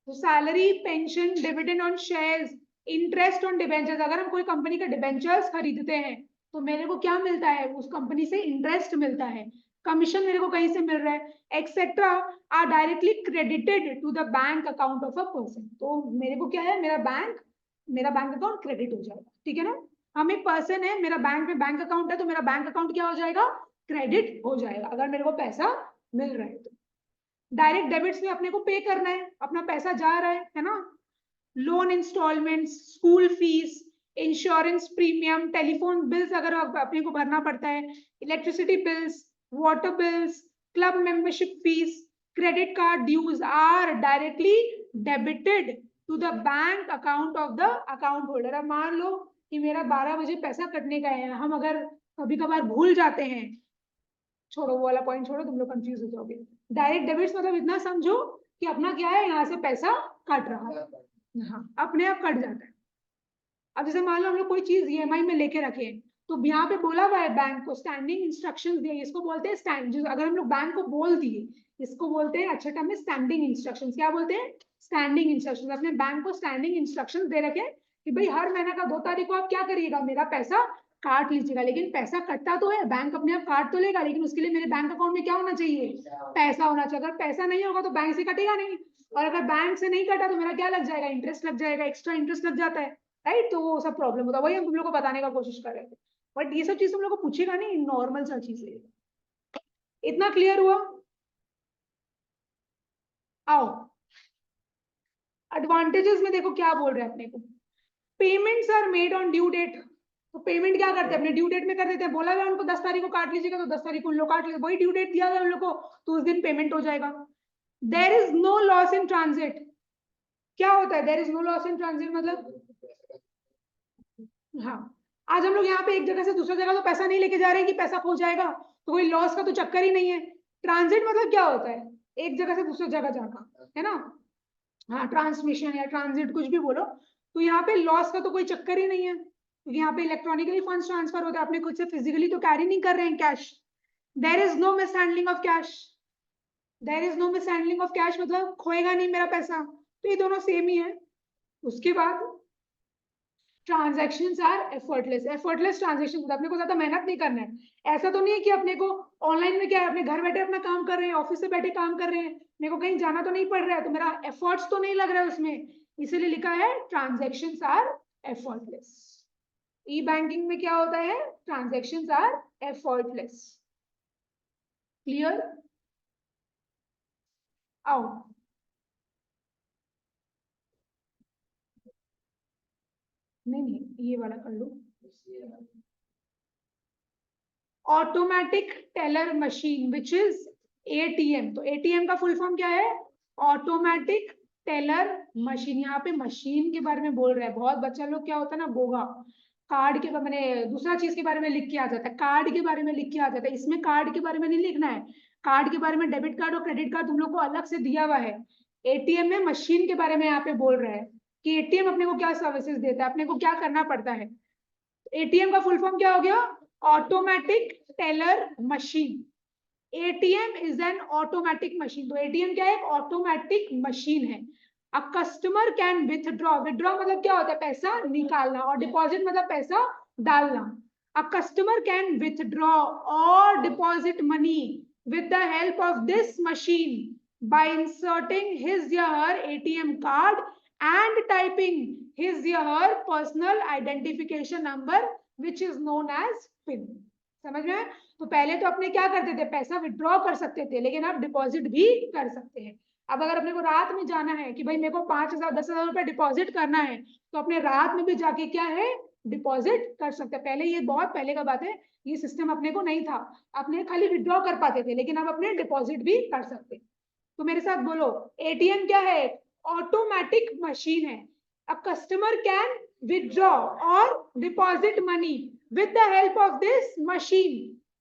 तो salary, pension, dividend on shares, interest on debentures, अगर हम कोई कंपनी का डिबेंचर्स खरीदते हैं तो मेरे को क्या मिलता है, उस कंपनी से इंटरेस्ट मिलता है, कमीशन मेरे को कहीं से मिल रहा है, etcetera are directly credited to the bank account of a person. तो मेरे को क्या है, मेरा बैंक अकाउंट क्रेडिट हो जाएगा, ठीक है ना। हम एक पर्सन है, मेरा बैंक में बैंक अकाउंट है, तो मेरा बैंक अकाउंट क्या हो जाएगा, क्रेडिट हो जाएगा, अगर मेरे को पैसा मिल रहा है तो। डायरेक्ट डेबिट्स में अपने को पे करना है, अपना पैसा जा रहा है ना। Loan installments, school fees, insurance premium, telephone bills अगर अपने को भरना पड़ता है, electricity bills, water bills, club membership fees, credit card dues are directly debited to the bank account of the account holder. अब मान लो कि मेरा 12 बजे पैसा कटने का है, हम अगर कभी कभार भूल जाते हैं, छोड़ो वो वाला पॉइंट छोड़ो, तुम लोग कंफ्यूज हो जाओगे। डायरेक्ट डेबिट्स मतलब इतना समझो कि अपना क्या है, यहाँ से पैसा कट रहा है, हाँ अपने आप कट जाता है। अब जैसे मान लो हम लोग कोई चीज ईएमआई में लेके रखे, तो यहाँ पे बोला हुआ है बैंक को स्टैंडिंग इंस्ट्रक्शंस दिए, इसको बोलते हैं स्टैंड, अगर हम लोग बैंक को बोल दिए, इसको बोलते हैं अच्छे टर्म में स्टैंडिंग इंस्ट्रक्शंस। क्या बोलते हैं? Standing instructions. अपने बैंक को स्टैंडिंग इंस्ट्रक्शंस दे रखे कि भाई हर महीने का 2 तारीख को आप क्या करिएगा, मेरा पैसा काट लीजिएगा। लेकिन पैसा कटता तो है, बैंक अपने आप काट तो लेगा, लेकिन उसके लिए मेरे बैंक अकाउंट में क्या होना चाहिए? पैसा होना चाहिए। अगर पैसा नहीं होगा तो बैंक से कटेगा नहीं, और अगर बैंक से नहीं कटा तो मेरा क्या लग जाएगा? इंटरेस्ट लग जाएगा, एक्स्ट्रा इंटरेस्ट लग जाता है, राइट। तो वो सब प्रॉब्लम होता है, वही हम तुम लोग को बताने का कोशिश कर रहे थे। बट ये सब चीज तुम लोग को पूछेगा नहीं, नॉर्मल सा चीज है। इतना क्लियर हुआ? आओ एडवांटेजेस में देखो क्या बोल रहे हैं अपने को। Payments are made on due date. तो पेमेंट क्या करते हैं? अपने ड्यू डेट में कर देते हैं। बोला गया उनको 10 तारीख को काट लीजिएगा, तो 10 तारीख को उन लोग काट लीजिए, वही ड्यू डेट दिया गया उन लोग को, तो उस दिन पेमेंट हो जाएगा। There is no loss in transit. क्या होता है there is no loss in transit? मतलब हाँ, आज हम लोग यहाँ पे एक जगह से दूसरी जगह तो पैसा नहीं लेके जा रहे हैं कि पैसा खो जाएगा, तो कोई लॉस का तो चक्कर ही नहीं है। ट्रांजिट मतलब क्या होता है? एक जगह से दूसरी जगह जाना, है ना। हाँ, ट्रांसमिशन या ट्रांजिट कुछ भी बोलो, तो यहाँ पे लॉस का तो कोई चक्कर ही नहीं है, क्योंकि यहाँ पे इलेक्ट्रॉनिकली फंड्स ट्रांसफर होता है, अपने खुद से फिजिकली तो कैरी नहीं कर रहे हैं cash. There is no mishandling of cash. There is no mishandling of cash मतलब खोएगा नहीं मेरा पैसा, तो ये दोनों सेम ही है। उसके बाद transactions are effortless. Effortless transaction, अपने को ज्यादा मेहनत नहीं करना है। ऐसा तो नहीं है कि अपने को ऑनलाइन में क्या है, अपने घर बैठे अपना काम कर रहे हैं, ऑफिस से बैठे काम कर रहे हैं, मेरे को कहीं जाना तो नहीं पड़ रहा है, तो मेरा एफर्ट्स तो नहीं लग रहा है उसमें, इसीलिए लिखा है transactions are effortless. E banking में क्या होता है? Transactions are effortless. क्लियर? आओ नहीं ये वाला कर लो। Automatic teller machine which is ATM. तो एटीएम का फुल फॉर्म क्या है? Automatic teller machine. यहाँ पे मशीन के बारे में बोल रहा है। बहुत बच्चा लोग क्या होता है ना, गोगा कार्ड के मैंने दूसरा चीज के बारे में लिख के आ जाता है, कार्ड के बारे में लिख के आ जाता है। इसमें कार्ड के बारे में नहीं लिखना है, कार्ड के बारे में डेबिट कार्ड और क्रेडिट कार्ड तुम लोग को अलग से दिया हुआ है। एटीएम में मशीन के बारे में यहाँ पे बोल रहा है कि एटीएम अपने को क्या सर्विसेज देता है, अपने को क्या करना पड़ता है। एटीएम का फुल फॉर्म क्या हो गया? Automatic teller machine. ATM is an automatic machine. तो एटीएम क्या है? एक ऑटोमेटिक मशीन है। A customer can withdraw. Withdraw मतलब क्या होता है? पैसा निकालना। और डिपॉजिट मतलब पैसा डालना। अ कस्टमर कैन विथड्रॉ और deposit money with the help of this machine by inserting his or her ATM card and typing his or her personal identification number which is known as PIN। समझ में? तो पहले तो अपने क्या करते थे? पैसा विड्रॉ कर सकते थे, लेकिन अब डिपॉजिट भी कर सकते हैं। अब अगर अपने को रात में जाना है कि भाई मेरे को 5,000 10,000 रुपए डिपॉजिट करना है, तो अपने रात में भी जाके क्या है? डिपॉजिट कर सकते हैं। पहले ये बहुत पहले का बात है, ये सिस्टम अपने को नहीं था, अपने खाली विड्रॉ कर पाते थे, लेकिन अब अपने डिपॉजिट भी कर सकते। तो मेरे साथ बोलो, एटीएम क्या है? ऑटोमेटिक मशीन है। अ कस्टमर कैन विड्रॉ और deposit money with the help of this machine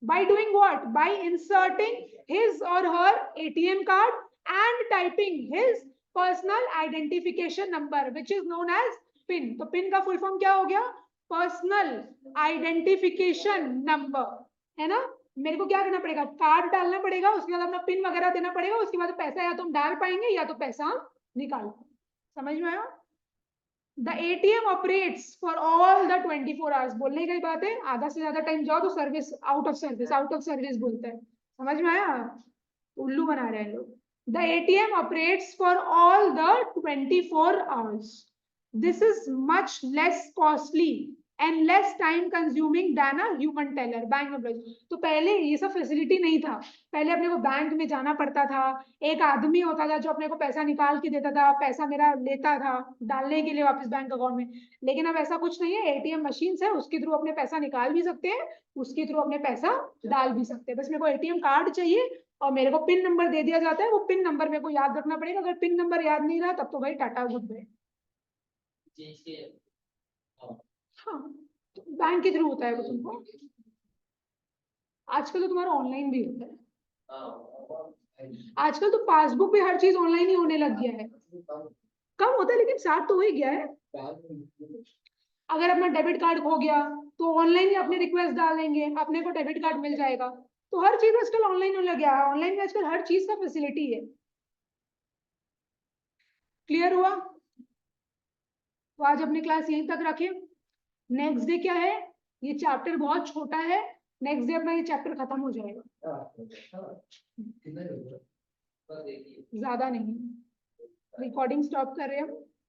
by doing what? By inserting his or her ATM card and typing his personal identification number which is known as PIN। तो PIN का full form क्या हो गया? Personal identification number, है ना। मेरे को क्या करना पड़ेगा? कार्ड डालना पड़ेगा, उसके बाद अपना पिन वगैरह देना पड़ेगा, उसके बाद पैसा या तो हम डाल पाएंगे या तो पैसा हम निकाल पाएंगे। समझ में आया? The ATM operates for all the 24 hours। बोलने की बात है, आधा से ज्यादा टाइम जाओ तो service out of service, out of service बोलता है। समझ में आया? उल्लू बना रहे हैं लोग। The ATM operates for all the 24 hours। This is much less costly and less time consuming than a human teller bank employ. तो पहले ये सब फैसिलिटी नहीं था, पहले अपने को बैंक में जाना पड़ता था, एक आदमी होता था जो अपने को पैसा निकाल के देता था, पैसा मेरा लेता था डालने के लिए वापस बैंक अकाउंट में। लेकिन अब ऐसा कुछ नहीं है, एटीएम मशीन है, उसके थ्रू अपने पैसा निकाल भी सकते हैं, उसके थ्रू अपने पैसा डाल भी सकते हैं। बस मेरे को एटीएम कार्ड चाहिए और मेरे को पिन नंबर दे दिया जाता है, वो पिन नंबर मेरे को याद रखना पड़ेगा। अगर पिन नंबर याद नहीं रहा तब तो भाई टाटा गुड बाय। हाँ, तो बैंक के थ्रू होता है वो तुमको। आजकल तो तुम्हारा ऑनलाइन भी होता है, आजकल तो पासबुक भी हर चीज ऑनलाइन ही होने लग गया है। कम होता है लेकिन साथ तो हो ही गया है। अगर अपना डेबिट कार्ड खो गया तो ऑनलाइन ही अपने रिक्वेस्ट डालेंगे, अपने को डेबिट कार्ड मिल जाएगा। तो हर चीज आजकल ऑनलाइन होने लग गया है, ऑनलाइन में आजकल हर चीज का फैसिलिटी है। क्लियर हुआ? तो आज अपनी क्लास यहीं तक रखें। नेक्स्ट डे क्या है, ये चैप्टर बहुत छोटा है, नेक्स्ट डे अपना ये चैप्टर खत्म हो जाएगा, ज्यादा नहीं। रिकॉर्डिंग स्टॉप कर रहे हैं हम।